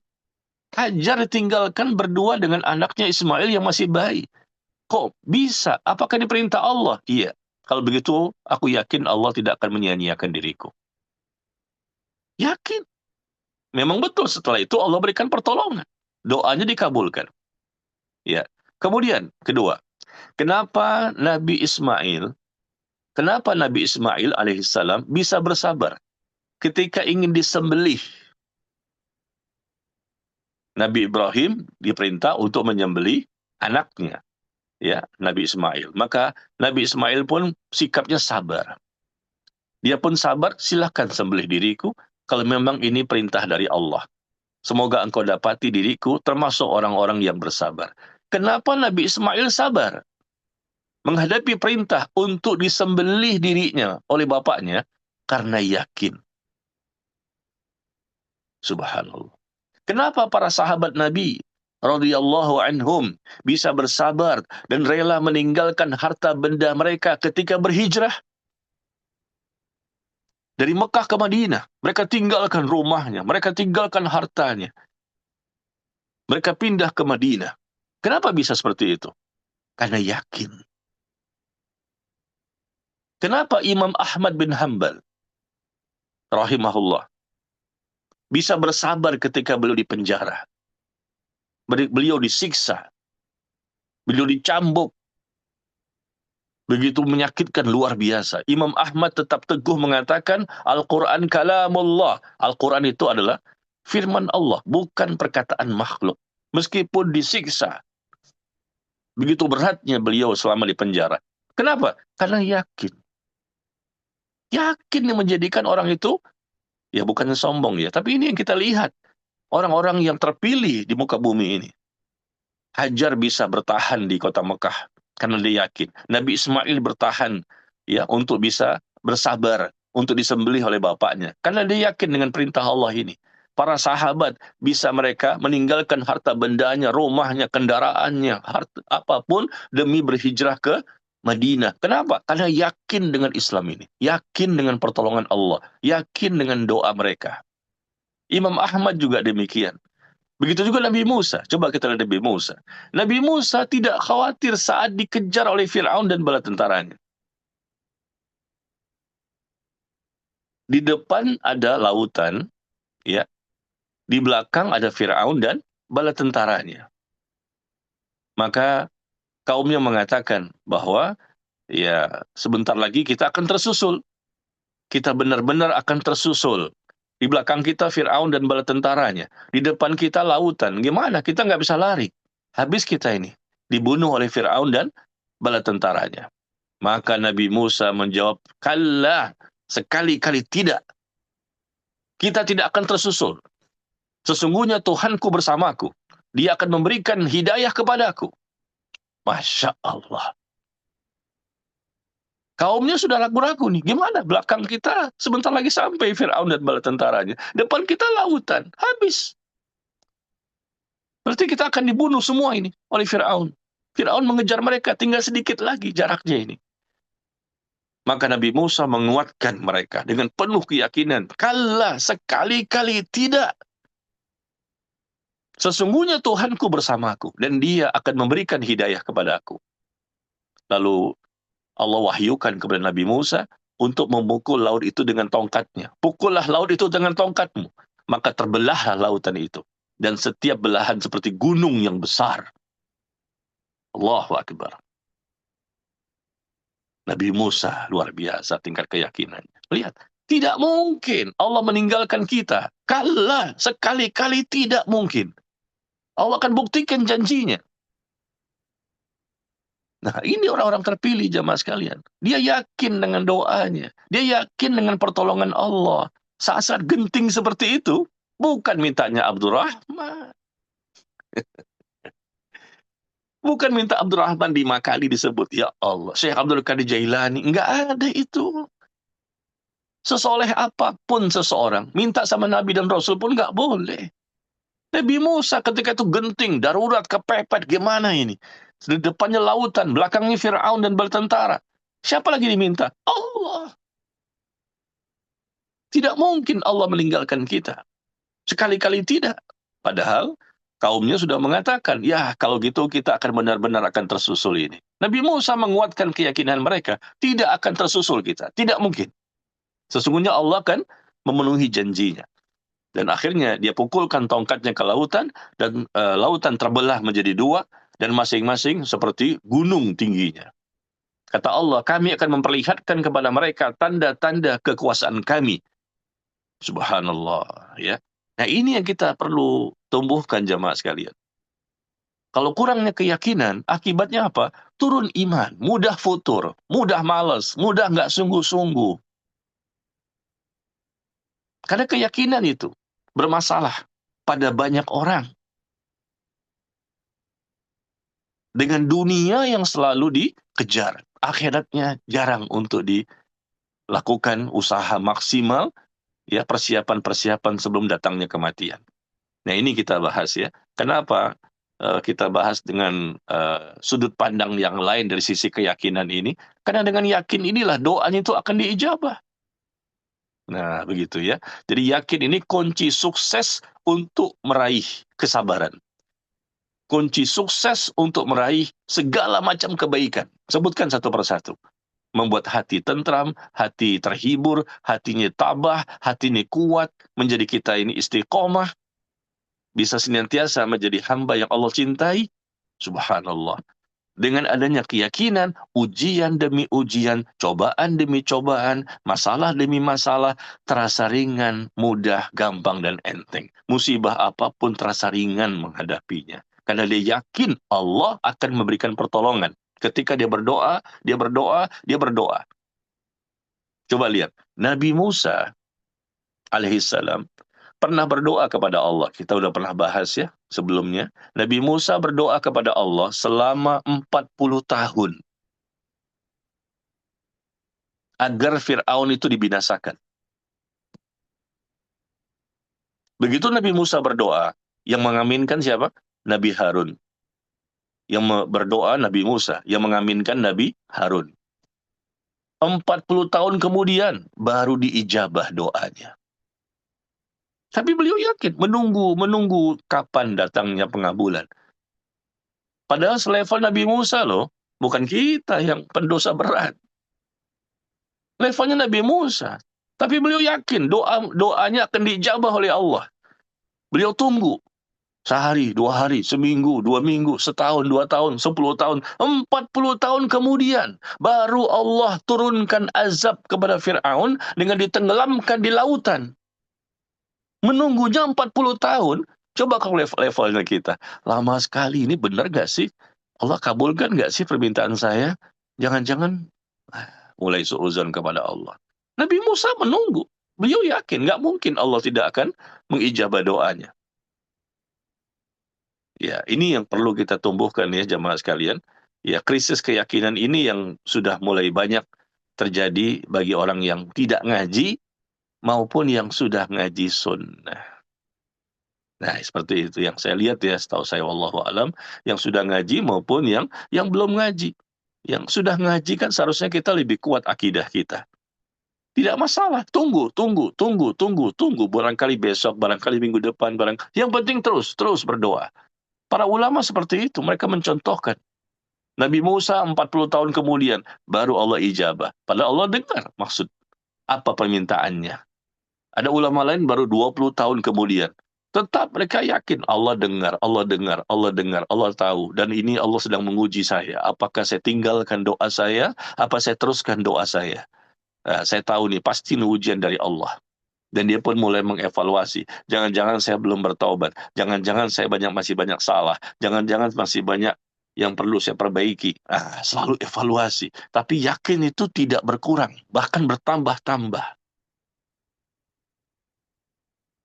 S1: Hajar ditinggalkan berdua dengan anaknya Ismail yang masih bayi. Kok bisa? Apakah ini perintah Allah? Iya. Kalau begitu, aku yakin Allah tidak akan menyia-nyiakan diriku. Yakin. Memang betul setelah itu Allah berikan pertolongan. Doanya dikabulkan. Ya. Kemudian, kedua, kenapa Nabi Ismail alaihissalam bisa bersabar ketika ingin disembelih? Nabi Ibrahim diperintah untuk menyembelih anaknya, ya, Nabi Ismail. Maka Nabi Ismail pun sikapnya sabar. Dia pun sabar, silahkan sembelih diriku kalau memang ini perintah dari Allah. Semoga engkau dapati diriku termasuk orang-orang yang bersabar. Kenapa Nabi Ismail sabar menghadapi perintah untuk disembelih dirinya oleh bapaknya? Karena yakin. Subhanallah. Kenapa para sahabat Nabi radhiyallahu anhum bisa bersabar dan rela meninggalkan harta benda mereka ketika berhijrah dari Mekah ke Madinah? Mereka tinggalkan rumahnya, mereka tinggalkan hartanya. Mereka pindah ke Madinah. Kenapa bisa seperti itu? Karena yakin. Kenapa Imam Ahmad bin Hanbal rahimahullah bisa bersabar ketika beliau dipenjara? Beliau disiksa, beliau dicambuk, begitu menyakitkan, luar biasa. Imam Ahmad tetap teguh mengatakan, Al-Quran kalamullah. Al-Quran itu adalah firman Allah, bukan perkataan makhluk. Meskipun disiksa, begitu beratnya beliau selama di penjara. Kenapa? Karena yakin. Yakin yang menjadikan orang itu, ya bukan sombong ya, tapi ini yang kita lihat. Orang-orang yang terpilih di muka bumi ini. Hajar bisa bertahan di kota Mekah karena dia yakin. Nabi Ismail bertahan ya untuk bisa bersabar untuk disembelih oleh bapaknya karena dia yakin dengan perintah Allah ini. Para sahabat bisa mereka meninggalkan harta bendanya, rumahnya, kendaraannya, harta apapun demi berhijrah ke Madinah. Kenapa? Karena yakin dengan Islam ini, yakin dengan pertolongan Allah, yakin dengan doa mereka. Imam Ahmad juga demikian. Begitu juga Nabi Musa. Coba kita lihat Nabi Musa. Nabi Musa tidak khawatir saat dikejar oleh Fir'aun dan bala tentaranya. Di depan ada lautan, ya. Di belakang ada Fir'aun dan bala tentaranya. Maka kaumnya mengatakan bahwa ya sebentar lagi kita akan tersusul. Kita benar-benar akan tersusul. Di belakang kita Fir'aun dan bala tentaranya. Di depan kita lautan. Gimana? Kita nggak bisa lari. Habis kita ini. Dibunuh oleh Fir'aun dan bala tentaranya. Maka Nabi Musa menjawab, "Kalla, sekali-kali tidak. Kita tidak akan tersusul. Sesungguhnya Tuhanku bersamaku. Dia akan memberikan hidayah kepadaku." Masya Allah. Kaumnya sudah ragu-ragu nih. Gimana? Belakang kita sebentar lagi sampai Fir'aun dan bala tentaranya. Depan kita lautan. Habis. Berarti kita akan dibunuh semua ini oleh Fir'aun. Fir'aun mengejar mereka. Tinggal sedikit lagi jaraknya ini. Maka Nabi Musa menguatkan mereka dengan penuh keyakinan. Kalla, sekali-kali tidak. Sesungguhnya Tuhanku bersamaku. Dan dia akan memberikan hidayah kepada aku. Lalu Allah wahyukan kepada Nabi Musa untuk memukul laut itu dengan tongkatnya. Pukullah laut itu dengan tongkatmu. Maka terbelahlah lautan itu. Dan setiap belahan seperti gunung yang besar. Allahu Akbar. Nabi Musa luar biasa tingkat keyakinannya. Lihat, tidak mungkin Allah meninggalkan kita. Kalla, sekali-kali tidak mungkin. Allah akan buktikan janjinya. Nah, ini orang-orang terpilih jamaah sekalian. Dia yakin dengan doanya. Dia yakin dengan pertolongan Allah. Saat-saat genting seperti itu, bukan mintanya Abdurrahman. Bukan minta Abdurrahman 5 kali disebut. Ya Allah, Syekh Abdul Qadir Jailani. Enggak ada itu. Sesoleh apapun seseorang, minta sama Nabi dan Rasul pun enggak boleh. Nabi Musa ketika itu genting, darurat, kepepet, gimana ini? Di depannya lautan, belakangnya Fir'aun dan bertentara. Siapa lagi diminta? Allah. Tidak mungkin Allah meninggalkan kita. Sekali-kali tidak. Padahal kaumnya sudah mengatakan, ya kalau gitu kita akan benar-benar akan tersusul ini. Nabi Musa menguatkan keyakinan mereka, tidak akan tersusul kita. Tidak mungkin. Sesungguhnya Allah akan memenuhi janjinya. Dan akhirnya dia pukulkan tongkatnya ke lautan, dan lautan terbelah menjadi 2, dan masing-masing seperti gunung tingginya. Kata Allah, kami akan memperlihatkan kepada mereka tanda-tanda kekuasaan kami. Subhanallah, ya. Nah, ini yang kita perlu tumbuhkan jamaah sekalian. Kalau kurangnya keyakinan, akibatnya apa? Turun iman, mudah futur, mudah malas, mudah nggak sungguh-sungguh. Karena keyakinan itu bermasalah pada banyak orang. Dengan dunia yang selalu dikejar, akhiratnya jarang untuk dilakukan usaha maksimal, ya, persiapan-persiapan sebelum datangnya kematian. Nah, ini kita bahas ya. Kenapa kita bahas dengan sudut pandang yang lain dari sisi keyakinan ini? Karena dengan yakin inilah doanya itu akan diijabah. Nah, begitu ya. Jadi yakin ini kunci sukses untuk meraih kesabaran. Kunci sukses untuk meraih segala macam kebaikan. Sebutkan satu persatu. Membuat hati tentram, hati terhibur, hatinya tabah, hatinya kuat, menjadi kita ini istiqomah, bisa senantiasa menjadi hamba yang Allah cintai. Subhanallah. Dengan adanya keyakinan, ujian demi ujian, cobaan demi cobaan, masalah demi masalah, terasa ringan, mudah, gampang, dan enteng. Musibah apapun terasa ringan menghadapinya. Karena dia yakin Allah akan memberikan pertolongan. Ketika dia berdoa, dia berdoa, dia berdoa. Coba lihat, Nabi Musa alaihissalam pernah berdoa kepada Allah. Kita udah pernah bahas ya sebelumnya. Nabi Musa berdoa kepada Allah selama 40 tahun. Agar Fir'aun itu dibinasakan. Begitu Nabi Musa berdoa, yang mengaminkan siapa? Nabi Harun. Yang berdoa Nabi Musa, yang mengaminkan Nabi Harun. 40 tahun kemudian, baru diijabah doanya. Tapi beliau yakin, menunggu kapan datangnya pengabulan. Padahal selevel Nabi Musa loh, bukan kita yang pendosa berat. Levelnya Nabi Musa. Tapi beliau yakin doanya akan dijabah oleh Allah. Beliau tunggu. Sehari, 2 hari, seminggu, 2 minggu, setahun, 2 tahun, 10 tahun, 40 tahun kemudian. Baru Allah turunkan azab kepada Fir'aun dengan ditenggelamkan di lautan. Menunggunya 40 tahun. Coba kalau levelnya kita. Lama sekali, ini benar gak sih? Allah kabulkan gak sih permintaan saya? Jangan-jangan mulai suuzon kepada Allah. Nabi Musa menunggu. Beliau yakin, nggak mungkin Allah tidak akan mengijabah doanya. Ya, ini yang perlu kita tumbuhkan ya jamaah sekalian. Ya, krisis keyakinan ini yang sudah mulai banyak terjadi bagi orang yang tidak ngaji maupun yang sudah ngaji sunnah. Nah, seperti itu yang saya lihat ya, setahu saya wallahu alam, yang sudah ngaji maupun yang belum ngaji. Yang sudah ngaji kan seharusnya kita lebih kuat akidah kita. Tidak masalah, tunggu. Barangkali besok, barangkali minggu depan, yang penting terus berdoa. Para ulama seperti itu, mereka mencontohkan. Nabi Musa 40 tahun kemudian, baru Allah ijabah. Padahal Allah dengar maksud apa permintaannya. Ada ulama lain baru 20 tahun kemudian. Tetap mereka yakin Allah dengar, Allah tahu. Dan ini Allah sedang menguji saya. Apakah saya tinggalkan doa saya, apa saya teruskan doa saya. Saya tahu nih, pasti ini ujian dari Allah. Dan dia pun mulai mengevaluasi. Jangan-jangan saya belum bertaubat. Jangan-jangan saya masih banyak salah. Jangan-jangan masih banyak yang perlu saya perbaiki. Selalu evaluasi. Tapi yakin itu tidak berkurang. Bahkan bertambah-tambah.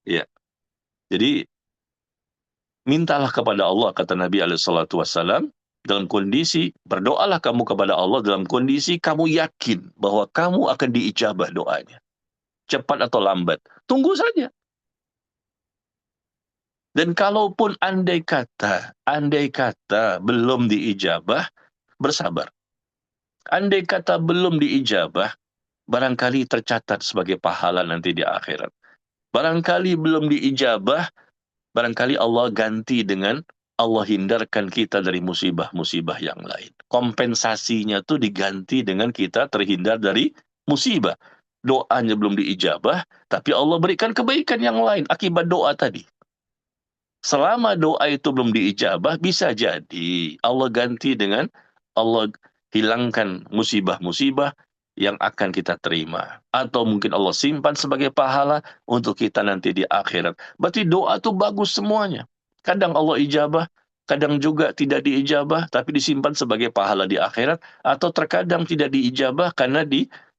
S1: Ya. Jadi, mintalah kepada Allah, kata Nabi SAW, dalam kondisi, berdoalah kamu kepada Allah dalam kondisi kamu yakin bahwa kamu akan diijabah doanya. Cepat atau lambat. Tunggu saja. Dan kalaupun andai kata belum diijabah, bersabar. Andai kata belum diijabah, barangkali tercatat sebagai pahala nanti di akhirat. Barangkali belum diijabah, barangkali Allah ganti dengan Allah hindarkan kita dari musibah-musibah yang lain. Kompensasinya tuh diganti dengan kita terhindar dari musibah. Doanya belum diijabah, tapi Allah berikan kebaikan yang lain akibat doa tadi. Selama doa itu belum diijabah, bisa jadi Allah ganti dengan Allah hilangkan musibah-musibah yang akan kita terima. Atau mungkin Allah simpan sebagai pahala untuk kita nanti di akhirat. Berarti doa itu bagus semuanya. Kadang Allah ijabah, kadang juga tidak diijabah, tapi disimpan sebagai pahala di akhirat. Atau terkadang tidak diijabah karena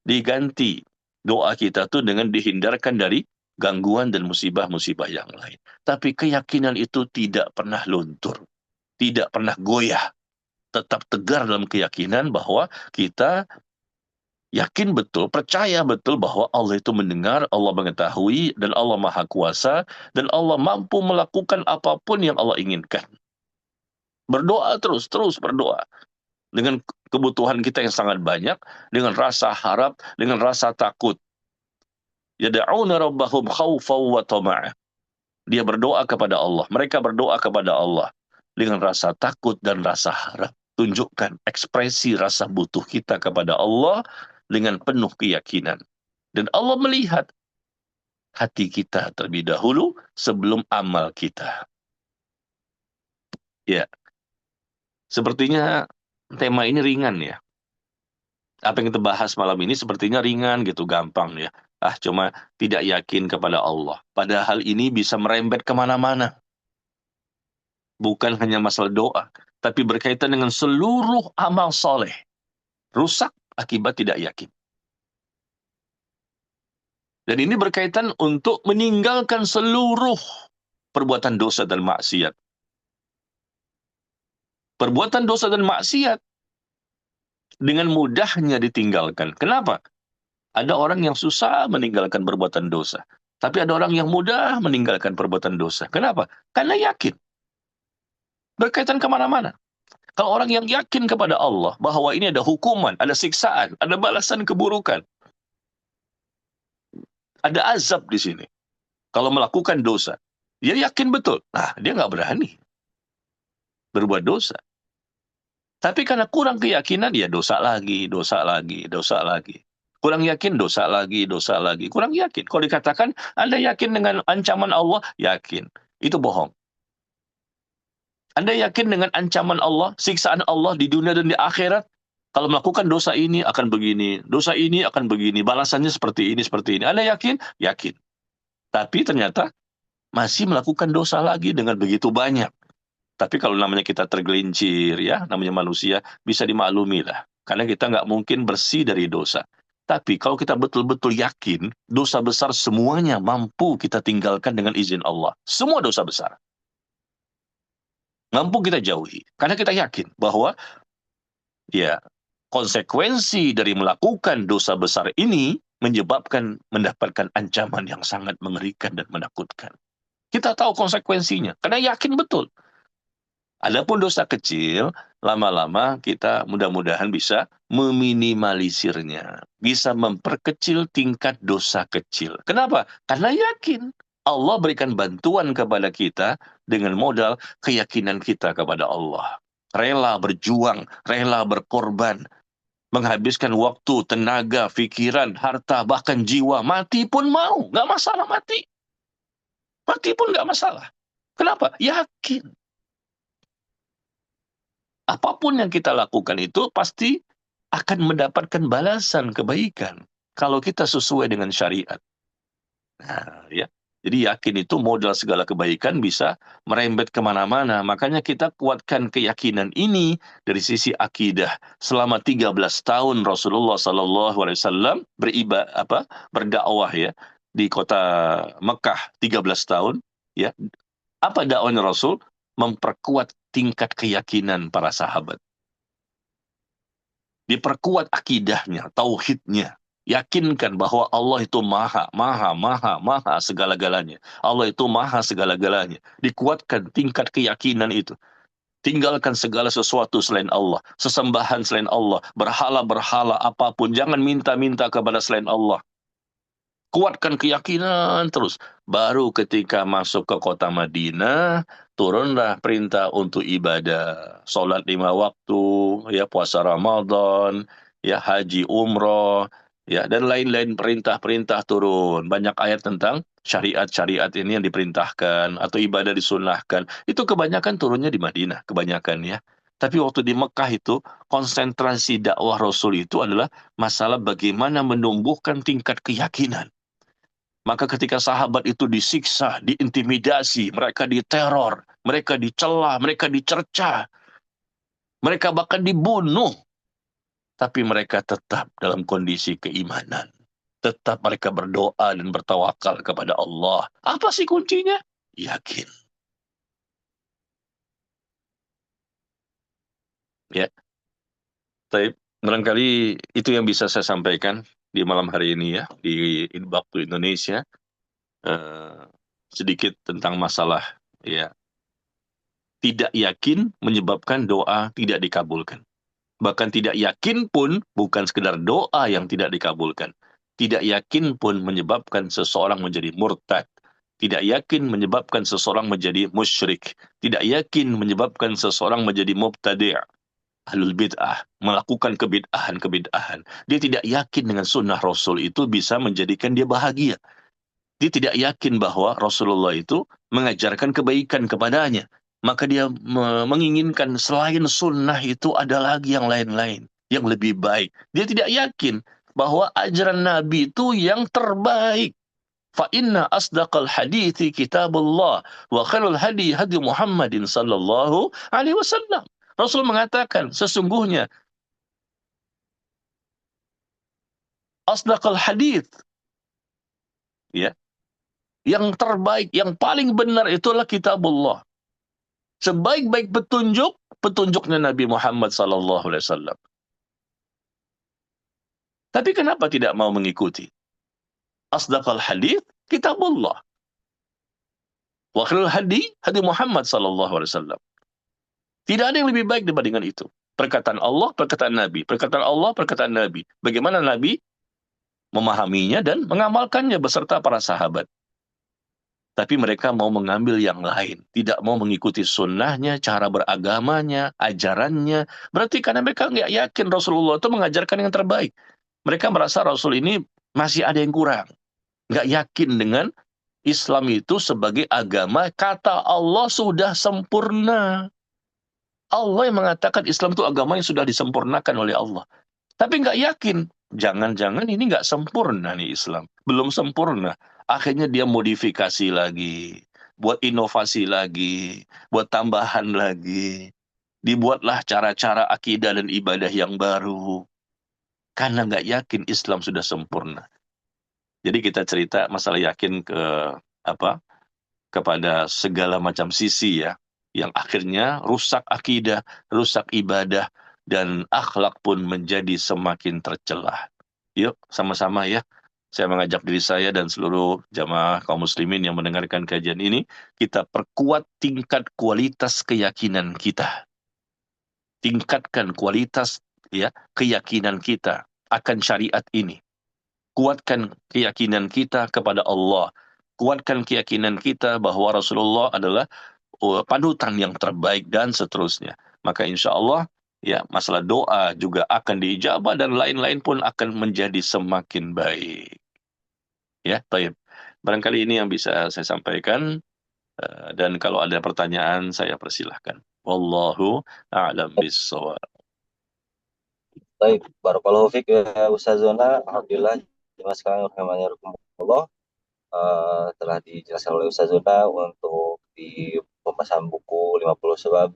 S1: diganti doa kita tuh dengan dihindarkan dari gangguan dan musibah-musibah yang lain. Tapi keyakinan itu tidak pernah luntur, tidak pernah goyah. Tetap tegar dalam keyakinan bahwa kita yakin betul, percaya betul bahwa Allah itu mendengar, Allah mengetahui, dan Allah Maha Kuasa, dan Allah mampu melakukan apapun yang Allah inginkan. Berdoa terus berdoa. Dengan kebutuhan kita yang sangat banyak, dengan rasa harap, dengan rasa takut. Yada'una rabbahum khawfaw wa tama'ah. Dia berdoa kepada Allah. Mereka berdoa kepada Allah dengan rasa takut dan rasa harap. Tunjukkan ekspresi rasa butuh kita kepada Allah dengan penuh keyakinan. Dan Allah melihat hati kita terlebih dahulu sebelum amal kita. Ya, sepertinya tema ini ringan ya. Apa yang kita bahas malam ini sepertinya ringan gitu, gampang ya. Cuma tidak yakin kepada Allah. Padahal ini bisa merembet kemana-mana. Bukan hanya masalah doa, tapi berkaitan dengan seluruh amal soleh. Rusak akibat tidak yakin. Dan ini berkaitan untuk meninggalkan seluruh perbuatan dosa dan maksiat. Perbuatan dosa dan maksiat dengan mudahnya ditinggalkan. Kenapa? Ada orang yang susah meninggalkan perbuatan dosa. Tapi ada orang yang mudah meninggalkan perbuatan dosa. Kenapa? Karena yakin. Berkaitan kemana-mana. Kalau orang yang yakin kepada Allah bahwa ini ada hukuman, ada siksaan, ada balasan keburukan, ada azab di sini. Kalau melakukan dosa, dia yakin betul. Dia nggak berani berbuat dosa. Tapi karena kurang keyakinan, ya dosa lagi, dosa lagi, dosa lagi. Kurang yakin, dosa lagi, dosa lagi. Kurang yakin. Kalau dikatakan, Anda yakin dengan ancaman Allah? Yakin. Itu bohong. Anda yakin dengan ancaman Allah, siksaan Allah di dunia dan di akhirat? Kalau melakukan dosa ini akan begini, dosa ini akan begini, balasannya seperti ini, seperti ini. Anda yakin? Yakin. Tapi ternyata masih melakukan dosa lagi dengan begitu banyak. Tapi kalau namanya kita tergelincir, ya, namanya manusia, bisa dimaklumi lah. Karena kita nggak mungkin bersih dari dosa. Tapi kalau kita betul-betul yakin, dosa besar semuanya mampu kita tinggalkan dengan izin Allah. Semua dosa besar. Mampu kita jauhi. Karena kita yakin bahwa ya konsekuensi dari melakukan dosa besar ini menyebabkan mendapatkan ancaman yang sangat mengerikan dan menakutkan. Kita tahu konsekuensinya, karena yakin betul. Adapun dosa kecil, lama-lama kita mudah-mudahan bisa meminimalisirnya. Bisa memperkecil tingkat dosa kecil. Kenapa? Karena yakin. Allah berikan bantuan kepada kita dengan modal keyakinan kita kepada Allah. Rela berjuang, rela berkorban, menghabiskan waktu, tenaga, pikiran, harta, bahkan jiwa. Mati pun mau, nggak masalah mati. Mati pun nggak masalah. Kenapa? Yakin. Apapun yang kita lakukan itu pasti akan mendapatkan balasan kebaikan kalau kita sesuai dengan syariat. Nah, ya. Jadi yakin itu modal segala kebaikan bisa merembet kemana-mana. Makanya kita kuatkan keyakinan ini dari sisi akidah. Selama 13 tahun Rasulullah SAW berdakwah ya di kota Mekah 13 tahun. Ya, apa dakwahnya Rasul? Memperkuat tingkat keyakinan para sahabat. Diperkuat akidahnya, tauhidnya. Yakinkan bahwa Allah itu maha, maha, maha, maha segala-galanya. Allah itu maha segala-galanya. Dikuatkan tingkat keyakinan itu. Tinggalkan segala sesuatu selain Allah. Sesembahan selain Allah. Berhala-berhala apapun. Jangan minta-minta kepada selain Allah. Kuatkan keyakinan terus. Baru ketika masuk ke kota Madinah, turunlah perintah untuk ibadah. Salat 5 waktu, ya puasa Ramadan, ya haji umroh, ya dan lain-lain perintah-perintah turun. Banyak ayat tentang syariat-syariat ini yang diperintahkan atau ibadah disunahkan. Itu kebanyakan turunnya di Madinah, kebanyakan ya. Tapi waktu di Mekah itu, konsentrasi dakwah Rasul itu adalah masalah bagaimana menumbuhkan tingkat keyakinan. Maka ketika sahabat itu disiksa, diintimidasi, mereka diteror, mereka dicela, mereka dicerca, mereka bahkan dibunuh, tapi mereka tetap dalam kondisi keimanan. Tetap mereka berdoa dan bertawakal kepada Allah. Apa sih kuncinya? Yakin. Ya, tapi barangkali itu yang bisa saya sampaikan di malam hari ini ya, di waktu Indonesia. Eh, Sedikit tentang masalah ya tidak yakin menyebabkan doa tidak dikabulkan. Bahkan tidak yakin pun bukan sekedar doa yang tidak dikabulkan. Tidak yakin pun menyebabkan seseorang menjadi murtad. Tidak yakin menyebabkan seseorang menjadi musyrik. Tidak yakin menyebabkan seseorang menjadi mubtadi'. Ahlul bid'ah, melakukan kebid'ahan-kebid'ahan. Dia tidak yakin dengan sunnah Rasul itu bisa menjadikan dia bahagia. Dia tidak yakin bahwa Rasulullah itu mengajarkan kebaikan kepadanya. Maka dia menginginkan selain sunnah itu ada lagi yang lain-lain, yang lebih baik. Dia tidak yakin bahwa ajaran Nabi itu yang terbaik. Fa inna asdaqal hadithi kitabullah wa khairul hadi hadi Muhammadin sallallahu alaihi wasallam. Rasul mengatakan sesungguhnya asdaqal hadith ya, yang terbaik, yang paling benar itulah kitabullah. Sebaik-baik petunjuk, petunjuknya Nabi Muhammad SAW. Tapi kenapa tidak mau mengikuti? Asdaqal hadith, kitabullah. Wa khairul hadi, hadi Muhammad SAW. Tidak ada yang lebih baik dibandingkan itu. Perkataan Allah, perkataan Nabi. Perkataan Allah, perkataan Nabi. Bagaimana Nabi memahaminya dan mengamalkannya beserta para sahabat. Tapi mereka mau mengambil yang lain. Tidak mau mengikuti sunnahnya, cara beragamanya, ajarannya. Berarti karena mereka nggak yakin Rasulullah itu mengajarkan yang terbaik. Mereka merasa Rasul ini masih ada yang kurang. Nggak yakin dengan Islam itu sebagai agama. Kata Allah sudah sempurna. Allah yang mengatakan Islam itu agama yang sudah disempurnakan oleh Allah. Tapi nggak yakin. Jangan-jangan ini nggak sempurna nih Islam. Belum sempurna. Akhirnya dia modifikasi lagi. Buat inovasi lagi. Buat tambahan lagi. Dibuatlah cara-cara akidah dan ibadah yang baru. Karena nggak yakin Islam sudah sempurna. Jadi kita cerita masalah yakin apa kepada segala macam sisi ya. Yang akhirnya rusak akidah, rusak ibadah, dan akhlak pun menjadi semakin tercelah. Yuk, sama-sama ya. Saya mengajak diri saya dan seluruh jamaah kaum muslimin yang mendengarkan kajian ini, kita perkuat tingkat kualitas keyakinan kita. Tingkatkan kualitas ya keyakinan kita akan syariat ini. Kuatkan keyakinan kita kepada Allah. Kuatkan keyakinan kita bahwa Rasulullah adalah panutan yang terbaik dan seterusnya. Maka insya Allah ya masalah doa juga akan diijabah dan lain-lain pun akan menjadi semakin baik. Ya, taib. Barangkali ini yang bisa saya sampaikan dan kalau ada pertanyaan saya persilahkan. Wallahu a'lam bishawab.
S3: Baik, barakallahu fiik ya Ustazona. Alhamdulillah, jemaah sekalian rahimani rahimakumullah. telah dijelaskan oleh Ustaz Zuna untuk di pembahasan buku 50 sebab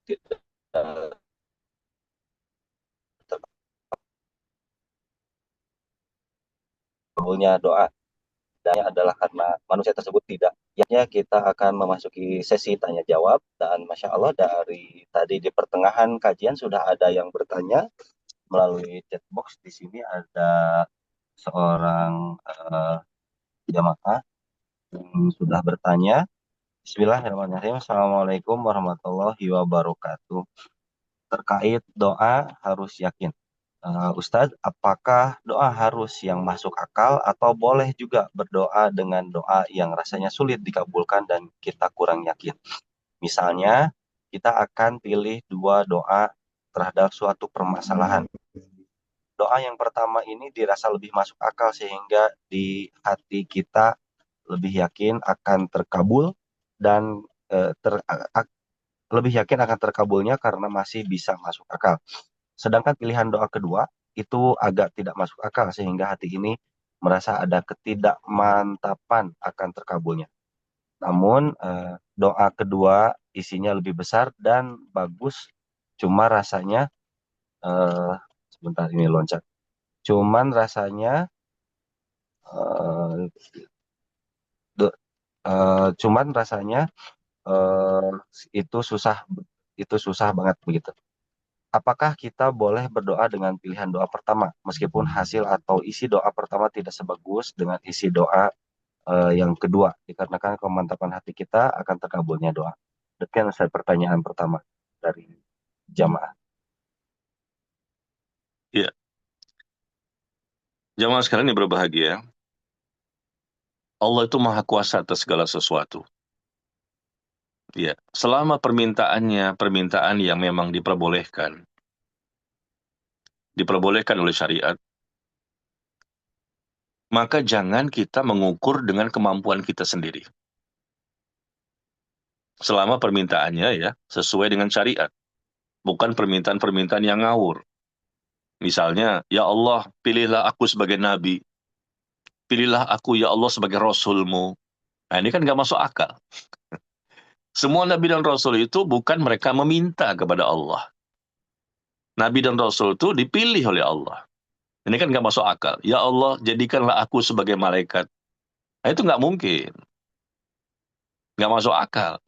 S3: tidak terkabulnya doa. Dan adalah karena manusia tersebut tidak. Yaknya kita akan memasuki sesi tanya jawab dan Masya Allah dari tadi di pertengahan kajian sudah ada yang bertanya melalui chat box. Di sini ada seorang jamaah yang sudah bertanya. Bismillahirrahmanirrahim. Assalamualaikum warahmatullahi wabarakatuh. Terkait doa harus yakin. Ustadz, apakah doa harus yang masuk akal atau boleh juga berdoa dengan doa yang rasanya sulit dikabulkan dan kita kurang yakin? Misalnya, kita akan pilih dua doa terhadap suatu permasalahan. Doa yang pertama ini dirasa lebih masuk akal sehingga di hati kita lebih yakin akan terkabul dan lebih yakin akan terkabulnya karena masih bisa masuk akal. Sedangkan pilihan doa kedua itu agak tidak masuk akal sehingga hati ini merasa ada ketidakmantapan akan terkabulnya. Namun doa kedua isinya lebih besar dan bagus, cuma rasanya sebentar ini loncat. Cuman rasanya cuman rasanya uh, itu susah banget begitu. Apakah kita boleh berdoa dengan pilihan doa pertama, meskipun hasil atau isi doa pertama tidak sebagus dengan isi doa yang kedua, dikarenakan kemantapan hati kita akan terkabulnya doa? Demikian saya pertanyaan pertama dari jamaah.
S1: Ya, jamaah sekalian yang berbahagia, Allah itu maha kuasa atas segala sesuatu. Ya, selama permintaannya permintaan yang memang diperbolehkan oleh syariat, maka jangan kita mengukur dengan kemampuan kita sendiri. Selama permintaannya ya sesuai dengan syariat, bukan permintaan-permintaan yang ngawur. Misalnya, ya Allah, pilihlah aku sebagai nabi, pilihlah aku ya Allah sebagai rasulmu. Nah, ini kan nggak masuk akal. Semua nabi dan rasul itu bukan mereka meminta kepada Allah. Nabi dan rasul itu dipilih oleh Allah. Ini kan nggak masuk akal. Ya Allah, jadikanlah aku sebagai malaikat. Nah, itu nggak mungkin. Nggak masuk akal.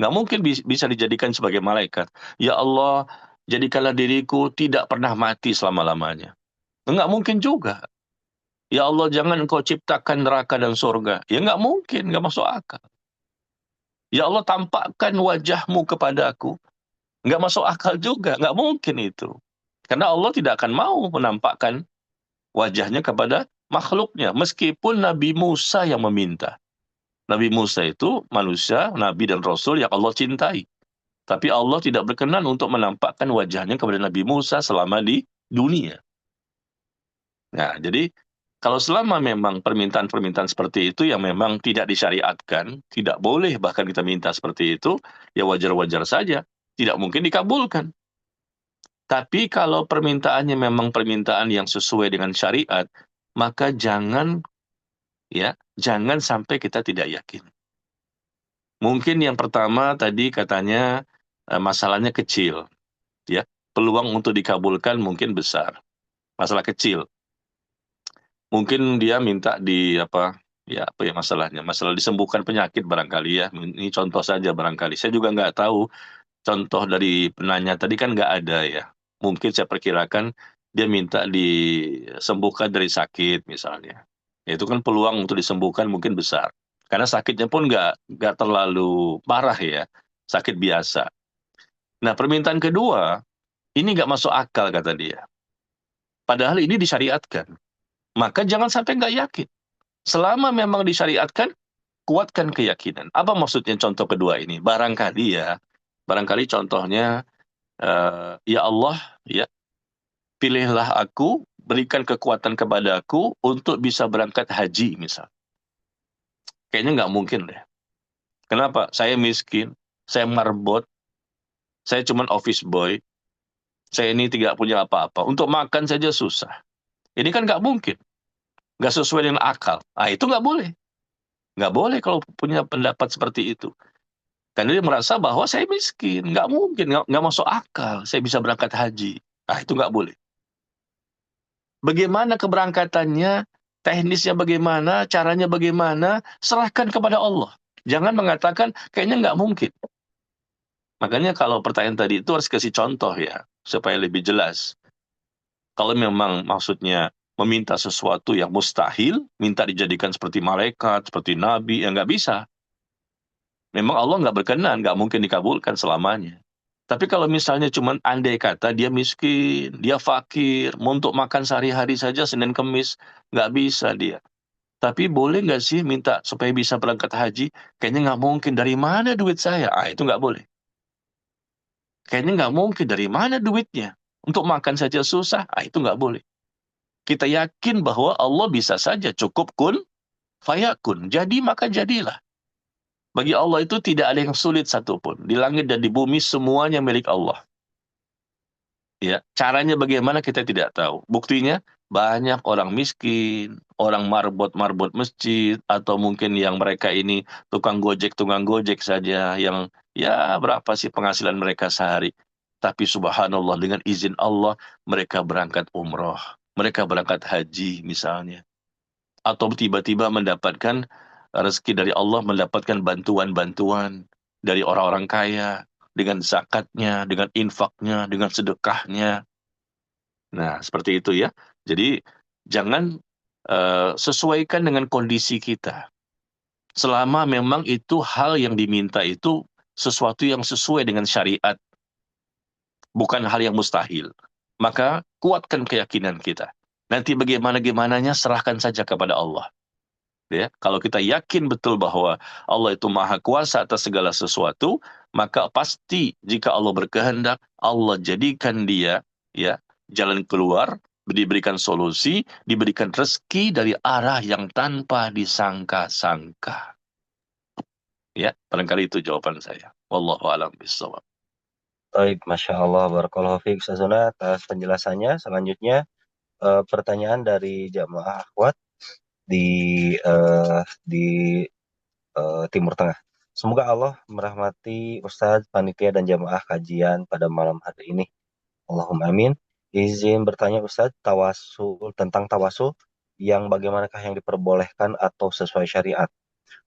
S1: Nggak mungkin bisa dijadikan sebagai malaikat. Ya Allah, jadikanlah diriku tidak pernah mati selama-lamanya. Nggak mungkin juga. Ya Allah, jangan engkau ciptakan neraka dan surga. Ya nggak mungkin, nggak masuk akal. Ya Allah, tampakkan wajahmu kepadaku. Nggak masuk akal juga, nggak mungkin itu. Karena Allah tidak akan mau menampakkan wajahnya kepada makhluknya, meskipun Nabi Musa yang meminta. Nabi Musa itu manusia, Nabi dan Rasul yang Allah cintai. Tapi Allah tidak berkenan untuk menampakkan wajahnya kepada Nabi Musa selama di dunia. Nah, jadi kalau selama memang permintaan-permintaan seperti itu yang memang tidak disyariatkan, tidak boleh bahkan kita minta seperti itu, ya wajar-wajar saja. Tidak mungkin dikabulkan. Tapi kalau permintaannya memang permintaan yang sesuai dengan syariat, maka jangan sampai kita tidak yakin. Mungkin yang pertama tadi katanya masalahnya kecil, ya. Peluang untuk dikabulkan mungkin besar. Masalah kecil. Mungkin dia minta apa ya masalahnya? Masalah disembuhkan penyakit barangkali ya. Ini contoh saja barangkali. Saya juga nggak tahu contoh dari penanya tadi kan nggak ada ya. Mungkin saya perkirakan dia minta disembuhkan dari sakit misalnya. Ya, itu kan peluang untuk disembuhkan mungkin besar. Karena sakitnya pun nggak terlalu parah ya. Sakit biasa. Nah, permintaan kedua, ini nggak masuk akal kata dia. Padahal ini disyariatkan. Maka jangan sampai nggak yakin. Selama memang disyariatkan, kuatkan keyakinan. Apa maksudnya contoh kedua ini? Barangkali contohnya, ya Allah, ya pilihlah aku, berikan kekuatan kepadaku untuk bisa berangkat haji, misal. Kayaknya nggak mungkin deh. Kenapa? Saya miskin, saya marbot, saya cuma office boy, saya ini tidak punya apa-apa. Untuk makan saja susah. Ini kan nggak mungkin. nggak sesuai dengan akal. Itu nggak boleh. Nggak boleh kalau punya pendapat seperti itu. Karena dia merasa bahwa saya miskin, nggak mungkin, nggak masuk akal, saya bisa berangkat haji. Itu nggak boleh. Bagaimana keberangkatannya, teknisnya bagaimana, caranya bagaimana, serahkan kepada Allah. Jangan mengatakan, kayaknya nggak mungkin. Makanya kalau pertanyaan tadi itu harus kasih contoh ya, supaya lebih jelas. Kalau memang maksudnya meminta sesuatu yang mustahil, minta dijadikan seperti malaikat, seperti nabi, ya nggak bisa. Memang Allah nggak berkenan, nggak mungkin dikabulkan selamanya. Tapi kalau misalnya cuman andai kata dia miskin, dia fakir, mau untuk makan sehari-hari saja Senin Kemis, nggak bisa dia. Tapi boleh nggak sih minta supaya bisa berangkat haji? Kayaknya nggak mungkin, dari mana duit saya? Itu nggak boleh. Kayaknya nggak mungkin, dari mana duitnya? Untuk makan saja susah, itu nggak boleh. Kita yakin bahwa Allah bisa saja cukup kun, fayakun. Jadi maka jadilah. Bagi Allah itu tidak ada yang sulit satupun. Di langit dan di bumi semuanya milik Allah. Ya, caranya bagaimana kita tidak tahu. Buktinya banyak orang miskin, orang marbot-marbot masjid, atau mungkin yang mereka ini tukang gojek saja, yang ya berapa sih penghasilan mereka sehari. Tapi subhanallah dengan izin Allah mereka berangkat umroh, mereka berangkat haji misalnya. Atau tiba-tiba mendapatkan rezeki dari Allah, mendapatkan bantuan-bantuan dari orang-orang kaya, dengan zakatnya, dengan infaknya, dengan sedekahnya. Nah, seperti itu ya. Jadi, jangan sesuaikan dengan kondisi kita. Selama memang itu hal yang diminta itu sesuatu yang sesuai dengan syariat, bukan hal yang mustahil. Maka kuatkan keyakinan kita. Nanti bagaimana-gimananya serahkan saja kepada Allah. Ya, kalau kita yakin betul bahwa Allah itu maha kuasa atas segala sesuatu, maka pasti jika Allah berkehendak, Allah jadikan dia ya jalan keluar, diberikan solusi, diberikan rezeki dari arah yang tanpa disangka-sangka. Ya, barangkali itu jawaban saya. Wallahu a'lam bishawab.
S3: Baik, Masya Allah, Barakallahu fiik Ustazuna atas penjelasannya. Selanjutnya pertanyaan dari jamaah akhwat di Timur Tengah. Semoga Allah merahmati Ustadz, panitia dan jamaah kajian pada malam hari ini. Allahumma amin. Izin bertanya Ustadz, tentang tawasul yang bagaimanakah yang diperbolehkan atau sesuai syariat?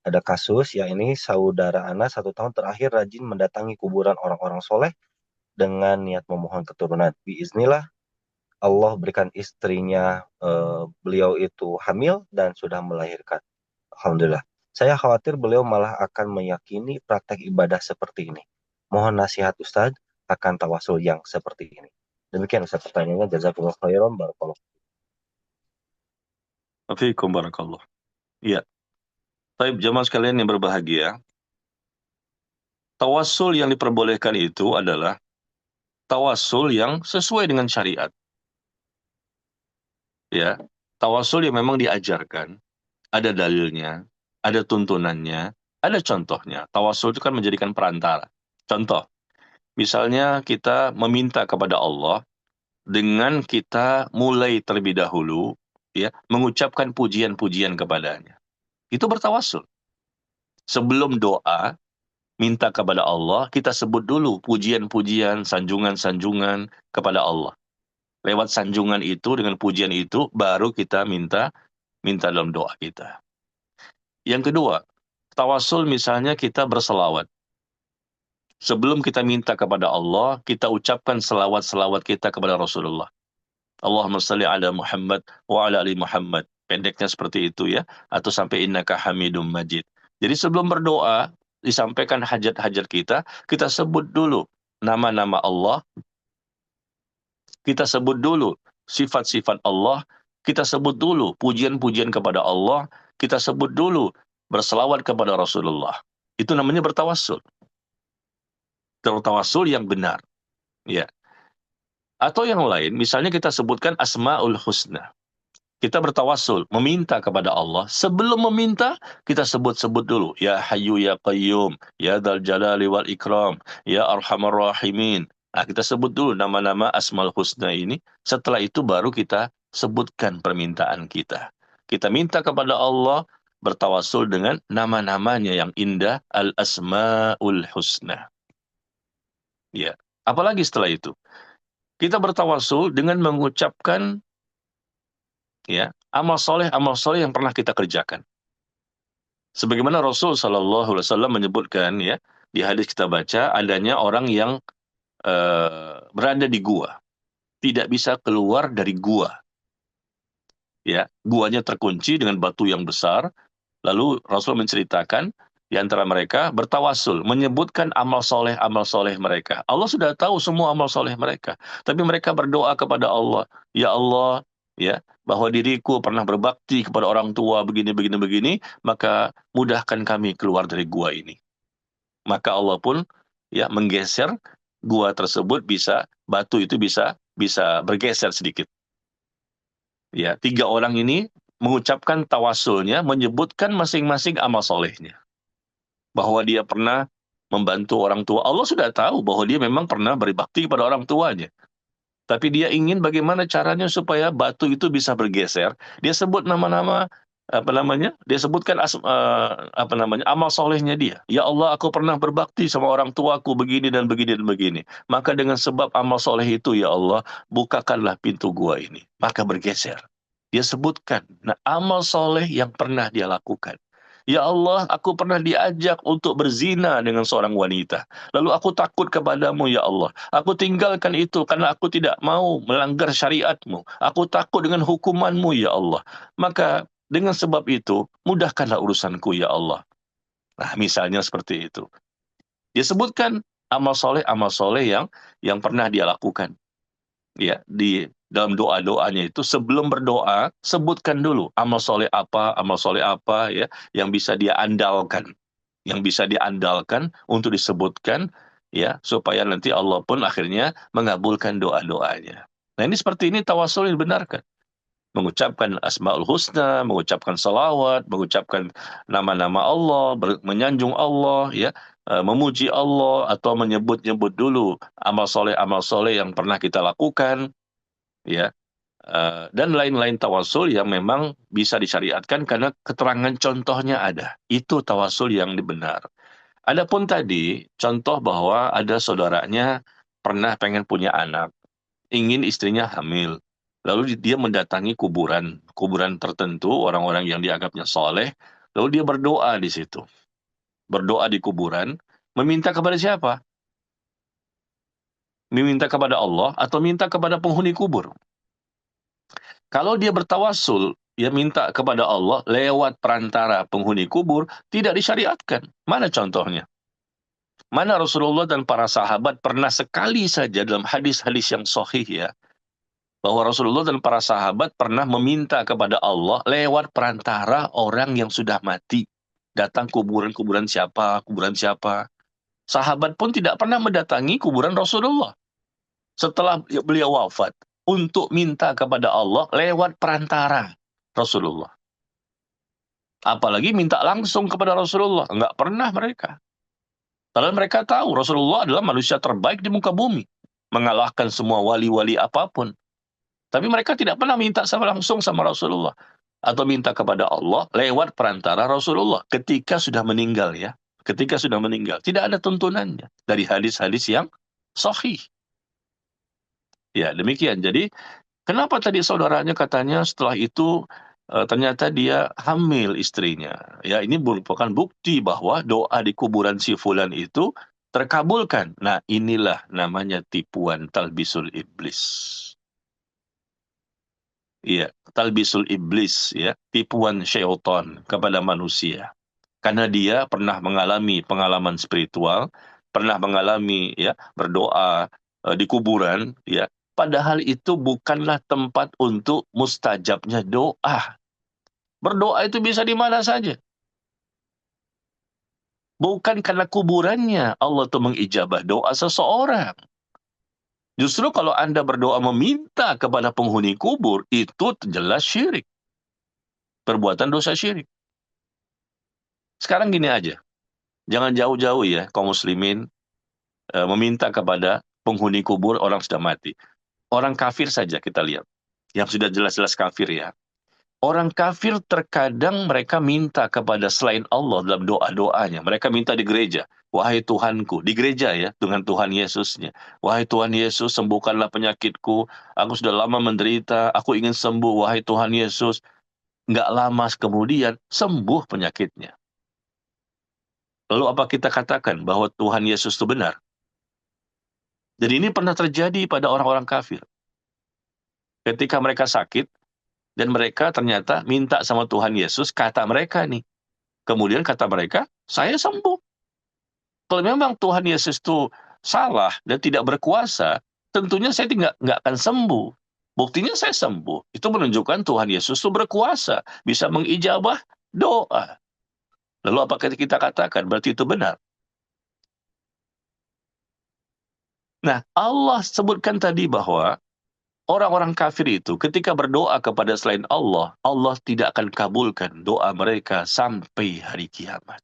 S3: Ada kasus, ya ini saudara Ana 1 tahun terakhir rajin mendatangi kuburan orang-orang soleh dengan niat memohon keturunan. Biiznillah Allah berikan istrinya, beliau itu hamil dan sudah melahirkan. Alhamdulillah. Saya khawatir beliau malah akan meyakini praktek ibadah seperti ini. Mohon nasihat Ustadz akan tawasul yang seperti ini. Demikian Ustadz pertanyaannya. Jazakumullah khairan. Barakallah.
S1: Fiikum barakallah. Iya. Baik, jemaah sekalian yang berbahagia, tawassul yang diperbolehkan itu adalah tawassul yang sesuai dengan syariat. Ya, tawassul yang memang diajarkan, ada dalilnya, ada tuntunannya, ada contohnya. Tawassul itu kan menjadikan perantara. Contoh, misalnya kita meminta kepada Allah dengan kita mulai terlebih dahulu ya mengucapkan pujian-pujian kepadanya. Itu bertawassul. Sebelum doa minta kepada Allah, kita sebut dulu pujian-pujian, sanjungan-sanjungan kepada Allah. Lewat sanjungan itu, dengan pujian itu, baru kita minta dalam doa kita. Yang kedua, tawasul misalnya kita berselawat. Sebelum kita minta kepada Allah, kita ucapkan selawat-selawat kita kepada Rasulullah. Allahumma salli ala Muhammad wa ala ali Muhammad. Pendeknya seperti itu ya. Atau sampai innaka hamidum majid. Jadi sebelum berdoa, disampaikan hajat-hajat kita sebut dulu nama-nama Allah, kita sebut dulu sifat-sifat Allah, kita sebut dulu pujian-pujian kepada Allah, kita sebut dulu berselawat kepada Rasulullah. Itu namanya bertawassul. Bertawassul yang benar. Ya. Atau yang lain, misalnya kita sebutkan Asma'ul Husna. Kita bertawassul, meminta kepada Allah. Sebelum meminta, kita sebut-sebut dulu. Ya Hayyu Ya Qayyum, Ya Dzal Jalali wal Ikram, Ya Arhamar Rahimin. Nah, kita sebut dulu nama-nama Asmaul Husna ini. Setelah itu baru kita sebutkan permintaan kita. Kita minta kepada Allah bertawasul dengan nama-namanya yang indah, Al-Asma'ul Husna. Ya. Apalagi setelah itu? Kita bertawasul dengan mengucapkan ya amal soleh yang pernah kita kerjakan. Sebagaimana Rasul Shallallahu Alaihi Wasallam menyebutkan ya di hadis kita baca adanya orang yang berada di gua, tidak bisa keluar dari gua. Ya, guanya terkunci dengan batu yang besar. Lalu Rasul menceritakan di antara mereka bertawasul, menyebutkan amal soleh mereka. Allah sudah tahu semua amal soleh mereka, tapi mereka berdoa kepada Allah, ya Allah, ya, bahwa diriku pernah berbakti kepada orang tua begini, maka mudahkan kami keluar dari gua ini. Maka Allah pun ya menggeser gua tersebut, batu itu bisa bergeser sedikit. Ya, 3 orang ini mengucapkan tawasulnya, menyebutkan masing-masing amal solehnya. Bahwa dia pernah membantu orang tua. Allah sudah tahu bahwa dia memang pernah berbakti kepada orang tuanya. Tapi dia ingin bagaimana caranya supaya batu itu bisa bergeser. Dia sebut nama-nama, dia sebutkan amal solehnya dia. Ya Allah, aku pernah berbakti sama orang tuaku begini dan begini. Maka dengan sebab amal soleh itu, ya Allah, bukakanlah pintu gua ini. Maka bergeser. Dia sebutkan amal soleh yang pernah dia lakukan. Ya Allah, aku pernah diajak untuk berzina dengan seorang wanita. Lalu aku takut kepadamu, ya Allah. Aku tinggalkan itu karena aku tidak mau melanggar syariatmu. Aku takut dengan hukumanmu, ya Allah. Maka dengan sebab itu, mudahkanlah urusanku, ya Allah. Nah, misalnya seperti itu. Dia sebutkan amal soleh yang pernah dia lakukan. Ya, di dalam doa-doanya itu sebelum berdoa sebutkan dulu amal soleh apa ya yang bisa dia andalkan, untuk disebutkan ya supaya nanti Allah pun akhirnya mengabulkan doa-doanya. Nah, ini seperti ini tawasul yang dibenarkan. Mengucapkan Asmaul Husna, mengucapkan salawat, mengucapkan nama-nama Allah, menyanjung Allah, ya, memuji Allah, atau menyebut-nyebut dulu amal soleh yang pernah kita lakukan, ya, dan lain-lain tawasul yang memang bisa disyariatkan karena keterangan contohnya ada. Itu tawasul yang benar. Adapun tadi contoh bahwa ada saudaranya pernah pengen punya anak, ingin istrinya hamil. Lalu dia mendatangi kuburan tertentu, orang-orang yang dianggapnya soleh. Lalu dia berdoa di situ. Berdoa di kuburan, meminta kepada siapa? Meminta kepada Allah atau minta kepada penghuni kubur? Kalau dia bertawasul, dia minta kepada Allah lewat perantara penghuni kubur, tidak disyariatkan. Mana contohnya? Mana Rasulullah dan para sahabat pernah sekali saja dalam hadis-hadis yang sahih ya, bahwa Rasulullah dan para sahabat pernah meminta kepada Allah lewat perantara orang yang sudah mati. Datang kuburan siapa. Sahabat pun tidak pernah mendatangi kuburan Rasulullah setelah beliau wafat untuk minta kepada Allah lewat perantara Rasulullah. Apalagi minta langsung kepada Rasulullah. Enggak pernah mereka. Padahal mereka tahu Rasulullah adalah manusia terbaik di muka bumi. Mengalahkan semua wali-wali apapun. Tapi mereka tidak pernah minta langsung sama Rasulullah. Atau minta kepada Allah lewat perantara Rasulullah. Ketika sudah meninggal ya. Ketika sudah meninggal. Tidak ada tuntunannya. Dari hadis-hadis yang sahih. Ya, demikian. Jadi, kenapa tadi saudaranya katanya setelah itu ternyata dia hamil istrinya. Ya, ini merupakan bukti bahwa doa di kuburan si fulan itu terkabulkan. Nah, inilah namanya tipuan talbisul iblis. Iya, talbisul iblis ya, tipuan syaitan kepada manusia. Karena dia pernah mengalami pengalaman spiritual, pernah mengalami ya berdoa di kuburan ya. Padahal itu bukanlah tempat untuk mustajabnya doa. Berdoa itu bisa di mana saja. Bukan karena kuburannya Allah tuh mengijabah doa seseorang. Justru kalau Anda berdoa meminta kepada penghuni kubur, itu jelas syirik. Perbuatan dosa syirik. Sekarang gini aja. Jangan jauh-jauh ya kaum muslimin meminta kepada penghuni kubur orang sudah mati. Orang kafir saja kita lihat. Yang sudah jelas-jelas kafir ya. Orang kafir terkadang mereka minta kepada selain Allah dalam doa-doanya. Mereka minta di gereja. Wahai Tuhanku, di gereja ya, dengan Tuhan Yesusnya. Wahai Tuhan Yesus, sembuhkanlah penyakitku. Aku sudah lama menderita, aku ingin sembuh. Wahai Tuhan Yesus, nggak lama kemudian sembuh penyakitnya. Lalu apa kita katakan bahwa Tuhan Yesus itu benar? Jadi ini pernah terjadi pada orang-orang kafir. Ketika mereka sakit, dan mereka ternyata minta sama Tuhan Yesus, kata mereka nih. Kemudian kata mereka, saya sembuh. Kalau memang Tuhan Yesus itu salah dan tidak berkuasa, tentunya saya nggak akan sembuh. Buktinya saya sembuh. Itu menunjukkan Tuhan Yesus itu berkuasa, bisa mengijabah doa. Lalu apakah kita katakan berarti itu benar? Nah, Allah sebutkan tadi bahwa orang-orang kafir itu ketika berdoa kepada selain Allah, Allah tidak akan kabulkan doa mereka sampai hari kiamat.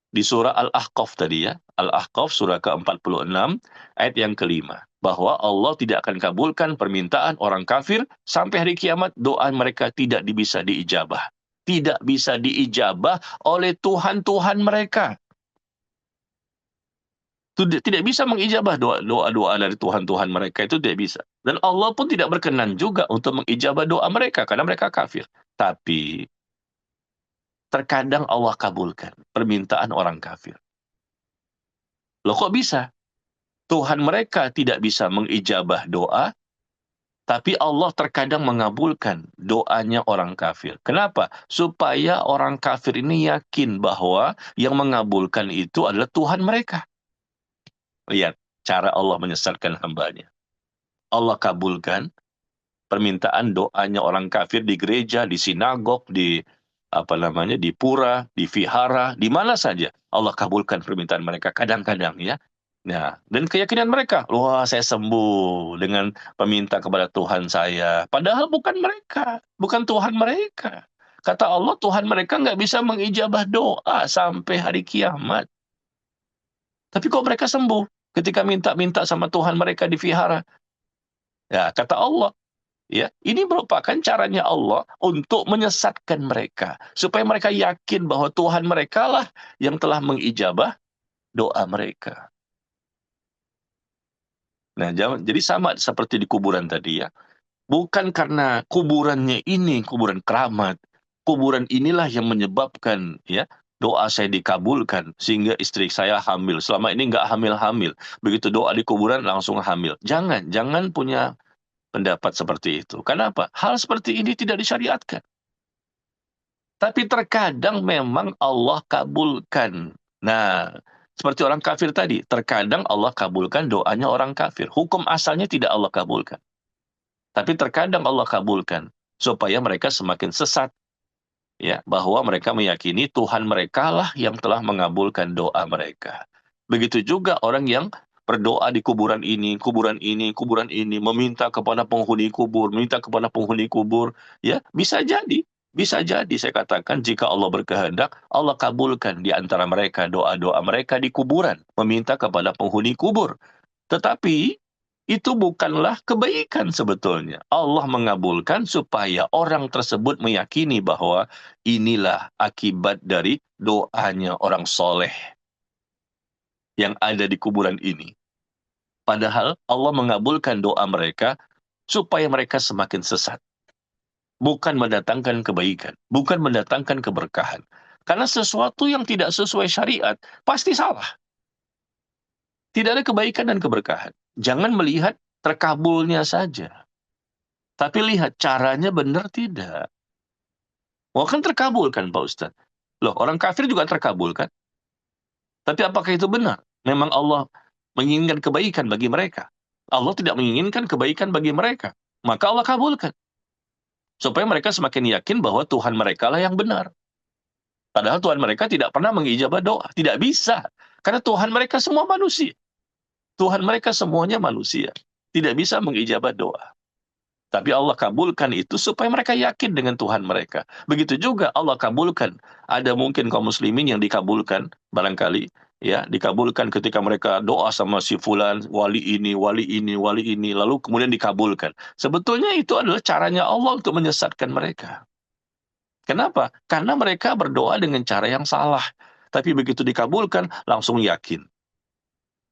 S1: Di surah Al-Ahqaf tadi ya, Al-Ahqaf surah ke-46 ayat yang kelima, bahwa Allah tidak akan kabulkan permintaan orang kafir sampai hari kiamat, doa mereka tidak bisa diijabah. Tidak bisa diijabah oleh Tuhan-Tuhan mereka. Tidak bisa mengijabah doa-doa dari Tuhan-Tuhan mereka, itu tidak bisa. Dan Allah pun tidak berkenan juga untuk mengijabah doa mereka karena mereka kafir. Tapi terkadang Allah kabulkan permintaan orang kafir. Loh kok bisa? Tuhan mereka tidak bisa mengijabah doa, tapi Allah terkadang mengabulkan doanya orang kafir. Kenapa? Supaya orang kafir ini yakin bahwa yang mengabulkan itu adalah Tuhan mereka. Lihat cara Allah menyesatkan hambanya. Allah kabulkan permintaan doanya orang kafir di gereja, di sinagog, di di pura, di vihara, di mana saja. Allah kabulkan permintaan mereka kadang-kadang ya. Nah, dan keyakinan mereka, wah saya sembuh dengan meminta kepada Tuhan saya. Padahal bukan mereka, bukan Tuhan mereka. Kata Allah, Tuhan mereka nggak bisa mengijabah doa sampai hari kiamat. Tapi kok mereka sembuh ketika minta-minta sama Tuhan mereka di vihara? Ya, kata Allah, ya, ini merupakan caranya Allah untuk menyesatkan mereka. Supaya mereka yakin bahwa Tuhan mereka lah yang telah mengijabah doa mereka. Nah, jadi sama seperti di kuburan tadi ya. Bukan karena kuburannya ini kuburan keramat. Kuburan inilah yang menyebabkan ya doa saya dikabulkan sehingga istri saya hamil. Selama ini nggak hamil-hamil. Begitu doa di kuburan langsung hamil. Jangan punya pendapat seperti itu. Kenapa? Hal seperti ini tidak disyariatkan. Tapi terkadang memang Allah kabulkan. Nah, seperti orang kafir tadi, terkadang Allah kabulkan doanya orang kafir. Hukum asalnya tidak Allah kabulkan. Tapi terkadang Allah kabulkan supaya mereka semakin sesat. Ya, bahwa mereka meyakini Tuhan mereka lah yang telah mengabulkan doa mereka. Begitu juga orang yang berdoa di kuburan ini, kuburan ini, meminta kepada penghuni kubur, minta kepada penghuni kubur, ya, bisa jadi saya katakan jika Allah berkehendak, Allah kabulkan di antara mereka doa-doa mereka di kuburan, meminta kepada penghuni kubur. Tetapi itu bukanlah kebaikan sebetulnya. Allah mengabulkan supaya orang tersebut meyakini bahwa inilah akibat dari doanya orang soleh yang ada di kuburan ini. Padahal Allah mengabulkan doa mereka supaya mereka semakin sesat. Bukan mendatangkan kebaikan, bukan mendatangkan keberkahan. Karena sesuatu yang tidak sesuai syariat pasti salah. Tidak ada kebaikan dan keberkahan. Jangan melihat terkabulnya saja. Tapi lihat caranya benar tidak. Wah kan terkabulkan Pak Ustadz. Loh orang kafir juga terkabulkan. Tapi apakah itu benar? Memang Allah menginginkan kebaikan bagi mereka. Allah tidak menginginkan kebaikan bagi mereka. Maka Allah kabulkan. Supaya mereka semakin yakin bahwa Tuhan mereka lah yang benar. Padahal Tuhan mereka tidak pernah mengijabah doa. Tidak bisa. Karena Tuhan mereka semua manusia. Tuhan mereka semuanya manusia. Tidak bisa mengijabah doa. Tapi Allah kabulkan itu supaya mereka yakin dengan Tuhan mereka. Begitu juga Allah kabulkan. Ada mungkin kaum muslimin yang dikabulkan, barangkali, ya, dikabulkan ketika mereka doa sama si fulan, wali ini, wali ini, wali ini, lalu kemudian dikabulkan. Sebetulnya itu adalah caranya Allah untuk menyesatkan mereka. Kenapa? Karena mereka berdoa dengan cara yang salah. Tapi begitu dikabulkan, langsung yakin.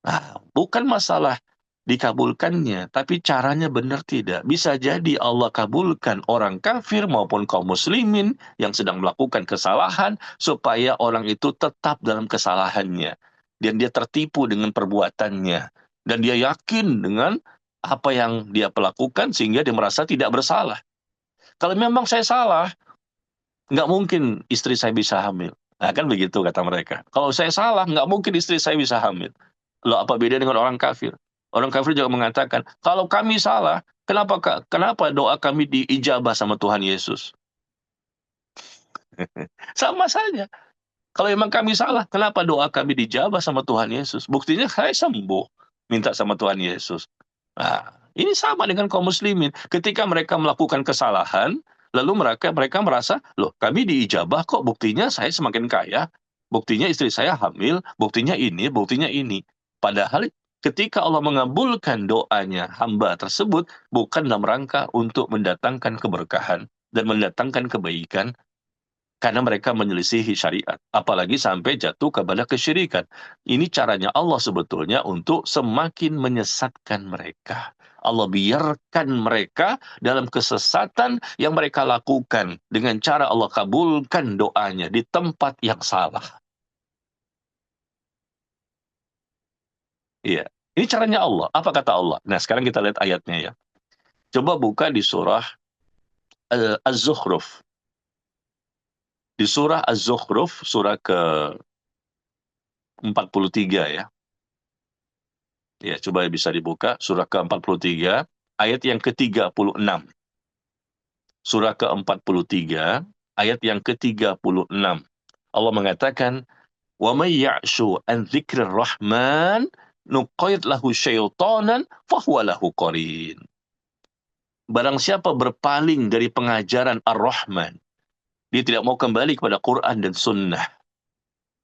S1: Nah, bukan masalah dikabulkannya, tapi caranya benar tidak. Bisa jadi Allah kabulkan orang kafir maupun kaum muslimin yang sedang melakukan kesalahan, supaya orang itu tetap dalam kesalahannya. Dan dia tertipu dengan perbuatannya. Dan dia yakin dengan apa yang dia lakukan, sehingga dia merasa tidak bersalah. Kalau memang saya salah, nggak mungkin istri saya bisa hamil. Nah, kan begitu kata mereka. Kalau saya salah, nggak mungkin istri saya bisa hamil. Loh, apa beda dengan orang kafir? Orang kafir juga mengatakan, kalau kami salah, kenapa doa kami diijabah sama Tuhan Yesus? Sama saja. Kalau memang kami salah, kenapa doa kami dijabah sama Tuhan Yesus? Buktinya saya sembuh, minta sama Tuhan Yesus. Nah, ini sama dengan kaum muslimin. Ketika mereka melakukan kesalahan, lalu mereka merasa, loh, kami diijabah kok, buktinya saya semakin kaya, buktinya istri saya hamil, buktinya ini. Padahal ketika Allah mengabulkan doanya hamba tersebut, bukan dalam rangka untuk mendatangkan keberkahan dan mendatangkan kebaikan, karena mereka menyelisihi syariat, apalagi sampai jatuh kepada kesyirikan. Ini caranya Allah sebetulnya untuk semakin menyesatkan mereka. Allah biarkan mereka dalam kesesatan yang mereka lakukan dengan cara Allah kabulkan doanya di tempat yang salah. Iya, ini caranya Allah. Apa kata Allah? Nah, sekarang kita lihat ayatnya ya. Coba buka di surah Az-Zukhruf. Di surah Az-Zukhruf, surah ke-43 ya. Ya, coba bisa dibuka surah ke-43 ayat yang ke-36. Surah ke-43 ayat yang ke-36. Allah mengatakan, "Wa may ya'shu an dzikrir rahman nuqayyid lahu syaitanan fahuwa lahu qarin." Barang siapa berpaling dari pengajaran Ar-Rahman, dia tidak mau kembali kepada Quran dan Sunnah.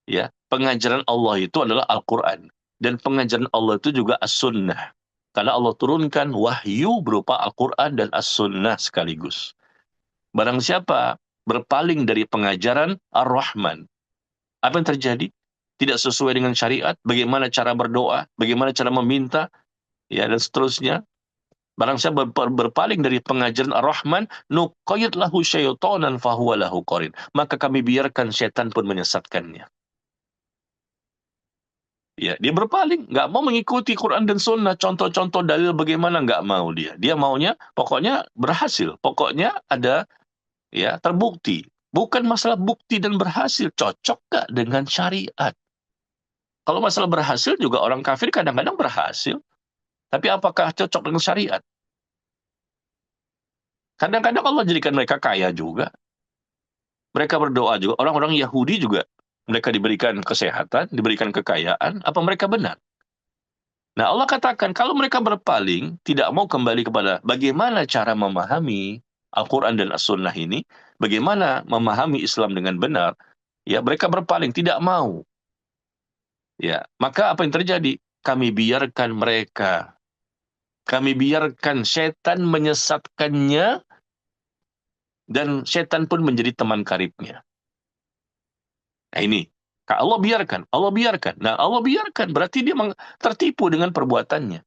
S1: Ya, pengajaran Allah itu adalah Al-Quran. Dan pengajaran Allah itu juga As-Sunnah. Karena Allah turunkan wahyu berupa Al-Quran dan As-Sunnah sekaligus. Barang siapa berpaling dari pengajaran Ar-Rahman, apa yang terjadi? Tidak sesuai dengan syariat, bagaimana cara berdoa, bagaimana cara meminta, ya, dan seterusnya. Barang siapa berpaling dari pengajaran Ar-Rahman, nuqayyid lahu syaitanan fahuwa lahu qarin. Maka kami biarkan syaitan pun menyesatkannya. Ya, dia berpaling, nggak mau mengikuti Quran dan Sunnah, contoh-contoh dalil bagaimana, nggak mau dia. Dia maunya, pokoknya berhasil, pokoknya ada, ya, terbukti. Bukan masalah bukti dan berhasil, cocok nggak dengan syariat. Kalau masalah berhasil juga orang kafir kadang-kadang berhasil, tapi apakah cocok dengan syariat? Kadang-kadang Allah jadikan mereka kaya juga. Mereka berdoa juga, orang-orang Yahudi juga, mereka diberikan kesehatan, diberikan kekayaan, apa mereka benar? Nah, Allah katakan, kalau mereka berpaling, tidak mau kembali kepada bagaimana cara memahami Al-Quran dan As-Sunnah ini, bagaimana memahami Islam dengan benar, ya, mereka berpaling, tidak mau. Ya, maka apa yang terjadi? Kami biarkan mereka. Kami biarkan setan menyesatkannya, dan setan pun menjadi teman karibnya. Nah, ini. Allah biarkan, Allah biarkan. Nah, Allah biarkan, berarti dia tertipu dengan perbuatannya.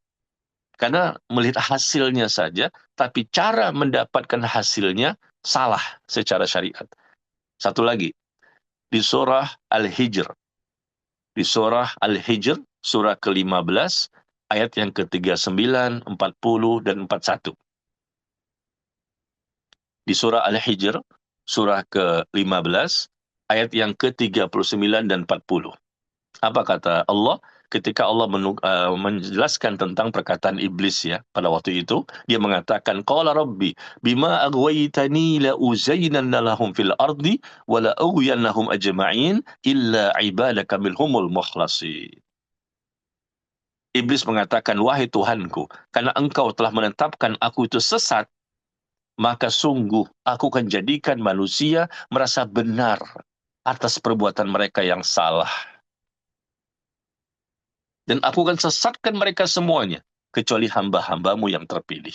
S1: Karena melihat hasilnya saja, tapi cara mendapatkan hasilnya salah secara syariat. Satu lagi, di surah Al-Hijr. Di surah Al-Hijr, surah ke-15, ayat yang ke-39, 40, dan 41. Di surah Al-Hijr, surah ke-15, ayat yang ke-39 dan 40. Apa kata Allah? Ketika Allah menjelaskan tentang perkataan iblis ya pada waktu itu, dia mengatakan, qala rabbi bima aghwaytani la uzayyinanna lahum fil ardi wa la aghyannahum ajma'in illa ibadaka minhumul mukhlasin. Iblis mengatakan, wahai Tuhanku, karena engkau telah menetapkan aku itu sesat, maka sungguh aku akan jadikan manusia merasa benar atas perbuatan mereka yang salah. Dan aku akan sesatkan mereka semuanya, kecuali hamba-hambamu yang terpilih.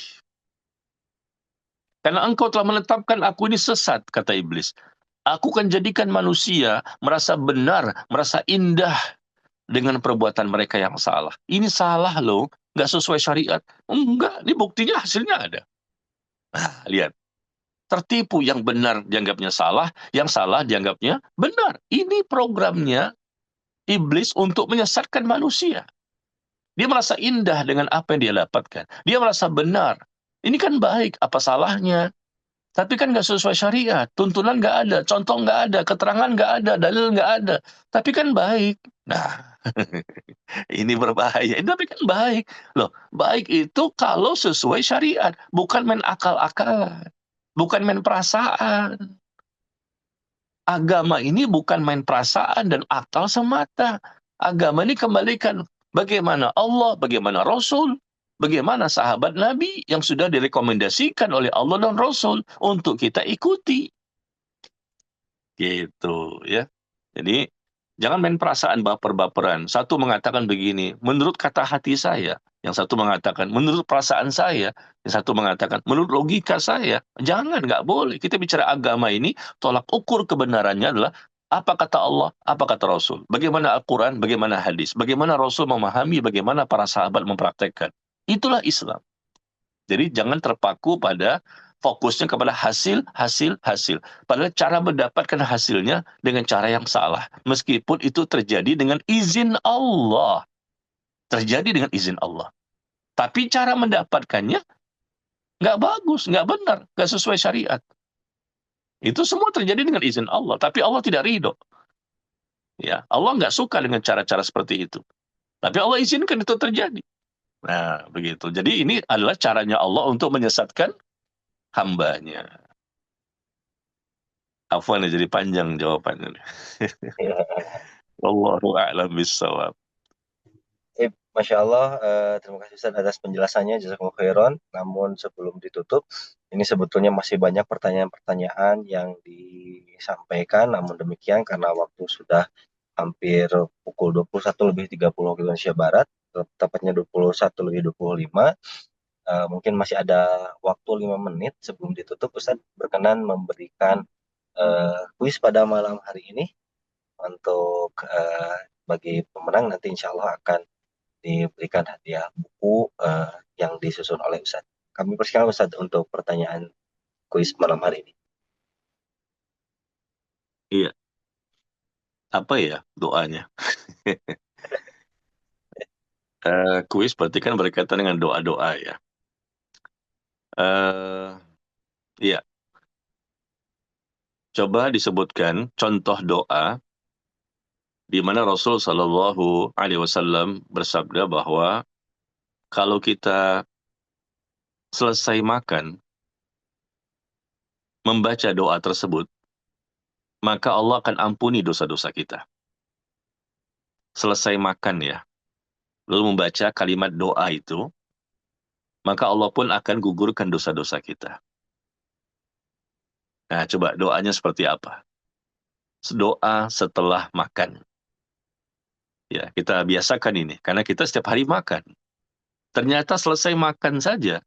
S1: Karena engkau telah menetapkan aku ini sesat, kata iblis. Aku akan jadikan manusia merasa benar, merasa indah dengan perbuatan mereka yang salah. Ini salah loh, nggak sesuai syariat. Enggak, ini buktinya hasilnya ada. Nah, lihat. Tertipu, yang benar dianggapnya salah, yang salah dianggapnya benar. Ini programnya iblis untuk menyesatkan manusia. Dia merasa indah dengan apa yang dia dapatkan. Dia merasa benar. Ini kan baik, apa salahnya? Tapi kan nggak sesuai syariat. Tuntunan nggak ada, contoh nggak ada, keterangan nggak ada, dalil nggak ada. Tapi kan baik. Nah, ini berbahaya. Tapi kan baik. Loh, baik itu kalau sesuai syariat. Bukan main akal-akalan. Bukan main perasaan. Agama ini bukan main perasaan dan akal semata. Agama ini kembalikan bagaimana Allah, bagaimana Rasul, bagaimana sahabat Nabi yang sudah direkomendasikan oleh Allah dan Rasul untuk kita ikuti. Gitu ya. Jadi jangan main perasaan, baper-baperan. Satu mengatakan begini, menurut kata hati saya. Yang satu mengatakan, menurut perasaan saya. Yang satu mengatakan, menurut logika saya. Jangan, nggak boleh. Kita bicara agama ini, tolak ukur kebenarannya adalah apa kata Allah, apa kata Rasul. Bagaimana Al-Quran, bagaimana hadis. Bagaimana Rasul memahami, bagaimana para sahabat mempraktekkan. Itulah Islam. Jadi jangan terpaku pada fokusnya kepada hasil, hasil, hasil. Padahal cara mendapatkan hasilnya dengan cara yang salah. Meskipun itu terjadi dengan izin Allah. Terjadi dengan izin Allah. Tapi cara mendapatkannya nggak bagus, nggak benar, nggak sesuai syariat. Itu semua terjadi dengan izin Allah. Tapi Allah tidak ridho. Ya, Allah nggak suka dengan cara-cara seperti itu. Tapi Allah izinkan itu terjadi. Nah, begitu. Jadi ini adalah caranya Allah untuk menyesatkan hambanya. Afwan ya, jadi panjang jawabannya.
S3: Ya.
S1: Wallahu a'lam bishawab.
S3: Masya Allah, terima kasih Ustaz atas penjelasannya, jazakumullah khairan. Namun sebelum ditutup, ini sebetulnya masih banyak pertanyaan-pertanyaan yang disampaikan. Namun demikian, karena waktu sudah hampir pukul 21:30 waktu Indonesia Barat, tepatnya 21:25, mungkin masih ada waktu 5 menit sebelum ditutup. Ustaz berkenan memberikan kuis pada malam hari ini untuk bagi pemenang. Nanti insya Allah akan diberikan hadiah buku yang disusun oleh Ustaz. Kami persilakan Ustaz untuk pertanyaan kuis malam hari ini.
S1: Iya. Apa ya doanya? Kuis berarti kan berkaitan dengan doa-doa ya. Iya. Coba disebutkan contoh doa di mana Rasul Shallallahu Alaihi Wasallam bersabda bahwa kalau kita selesai makan, membaca doa tersebut, maka Allah akan ampuni dosa-dosa kita. Selesai makan ya, lalu membaca kalimat doa itu, maka Allah pun akan gugurkan dosa-dosa kita. Nah, coba doanya seperti apa? Doa setelah makan. Ya, kita biasakan ini, karena kita setiap hari makan. Ternyata selesai makan saja,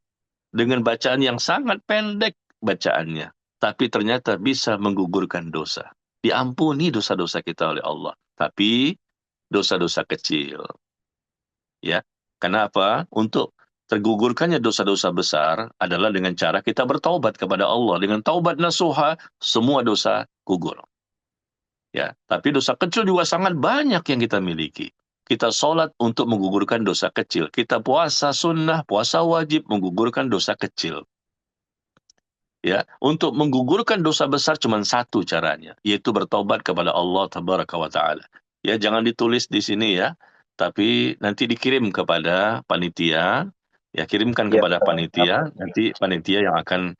S1: dengan bacaan yang sangat pendek bacaannya, tapi ternyata bisa menggugurkan dosa. Diampuni dosa-dosa kita oleh Allah. Tapi dosa-dosa kecil. Ya, kenapa? Untuk tergugurkannya dosa-dosa besar adalah dengan cara kita bertaubat kepada Allah. Dengan taubat nasuha, semua dosa gugur. Ya, tapi dosa kecil juga sangat banyak yang kita miliki. Kita sholat untuk menggugurkan dosa kecil. Kita puasa sunnah, puasa wajib menggugurkan dosa kecil. Ya, untuk menggugurkan dosa besar cuma satu caranya, yaitu bertobat kepada Allah Tabaraka wa Ta'ala. Ya, jangan ditulis di sini ya, tapi nanti dikirim kepada panitia. Ya, kirimkan
S3: Ya,
S1: kepada panitia, nanti panitia yang akan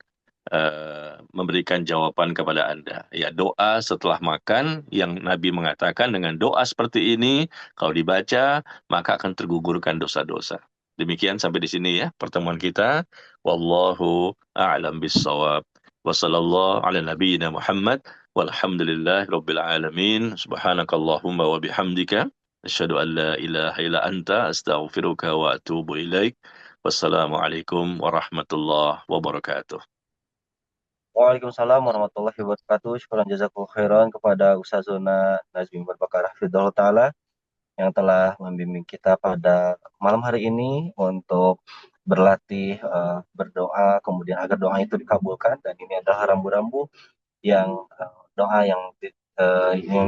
S1: memberikan jawaban kepada Anda. Ya, doa setelah makan yang Nabi mengatakan dengan doa seperti ini, kalau dibaca, maka akan tergugurkan dosa-dosa. Demikian sampai di sini ya pertemuan kita. Wallahu a'lam bissawab. Wassallallahu ala nabiyyina Muhammad walhamdulillahi rabbil alamin. Subhanakallahumma wa bihamdika asyhadu an la ilaha illa anta astaghfiruka wa atubu ilaik. Wassalamualaikum warahmatullahi wabarakatuh.
S3: Waalaikumsalam warahmatullahi wabarakatuh. Syukran jazakallahu khairan kepada Ustazuna Nazmi Bakar Hafizahullah Ta'ala yang telah membimbing kita pada malam hari ini untuk berlatih berdoa, kemudian agar doa itu dikabulkan. Dan ini adalah rambu-rambu yang doa yang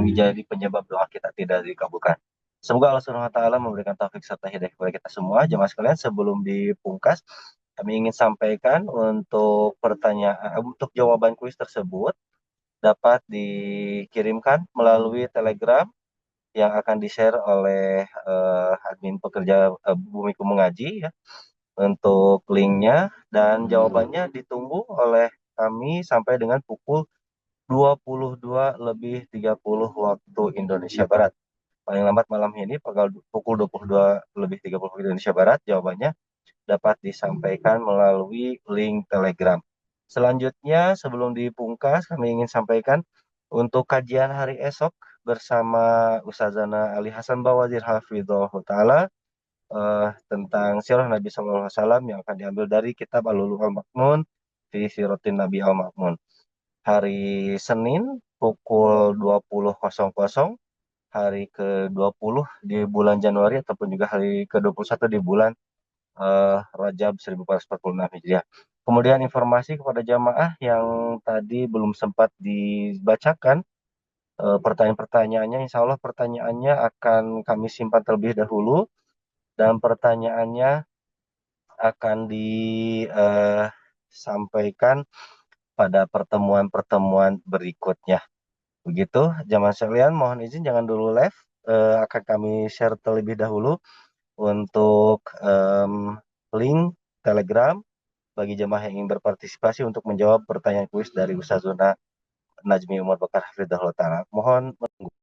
S3: menjadi penyebab doa kita tidak dikabulkan. Semoga Allah Subhanahu wa taala memberikan taufik serta hidayah kepada kita semua. Jemaah sekalian, sebelum dipungkas, kami ingin sampaikan untuk untuk jawaban kuis tersebut dapat dikirimkan melalui Telegram yang akan di-share oleh admin pekerja Bumiku Mengaji ya, untuk linknya, dan jawabannya ditunggu oleh kami sampai dengan pukul 22:30 waktu Indonesia Barat. Paling lambat malam ini pukul 22:30 waktu Indonesia Barat, jawabannya dapat disampaikan melalui link Telegram. Selanjutnya, sebelum dipungkas, kami ingin sampaikan untuk kajian hari esok bersama Ustazana Ali Hasan Bawazir Hafizahullah Ta'ala tentang sirah Nabi SAW yang akan diambil dari kitab Al-Lu'lu'ul Maknun fi Siratin Nabi Al-Maknun. Hari Senin pukul 20.00, hari ke-20 di bulan Januari ataupun juga hari ke-21 di bulan Rajab 1446 Hijriah. Kemudian informasi kepada jamaah yang tadi belum sempat dibacakan pertanyaan-pertanyaannya, insya Allah pertanyaannya akan kami simpan terlebih dahulu dan pertanyaannya akan disampaikan pada pertemuan-pertemuan berikutnya. Begitu, jamaah sekalian, mohon izin jangan dulu live, akan kami share terlebih dahulu untuk link Telegram bagi jemaah yang ingin berpartisipasi untuk menjawab pertanyaan kuis dari Ustazuna Najmi Umar Bakar Hafizahullah Ta'ala. Mohon menunggu.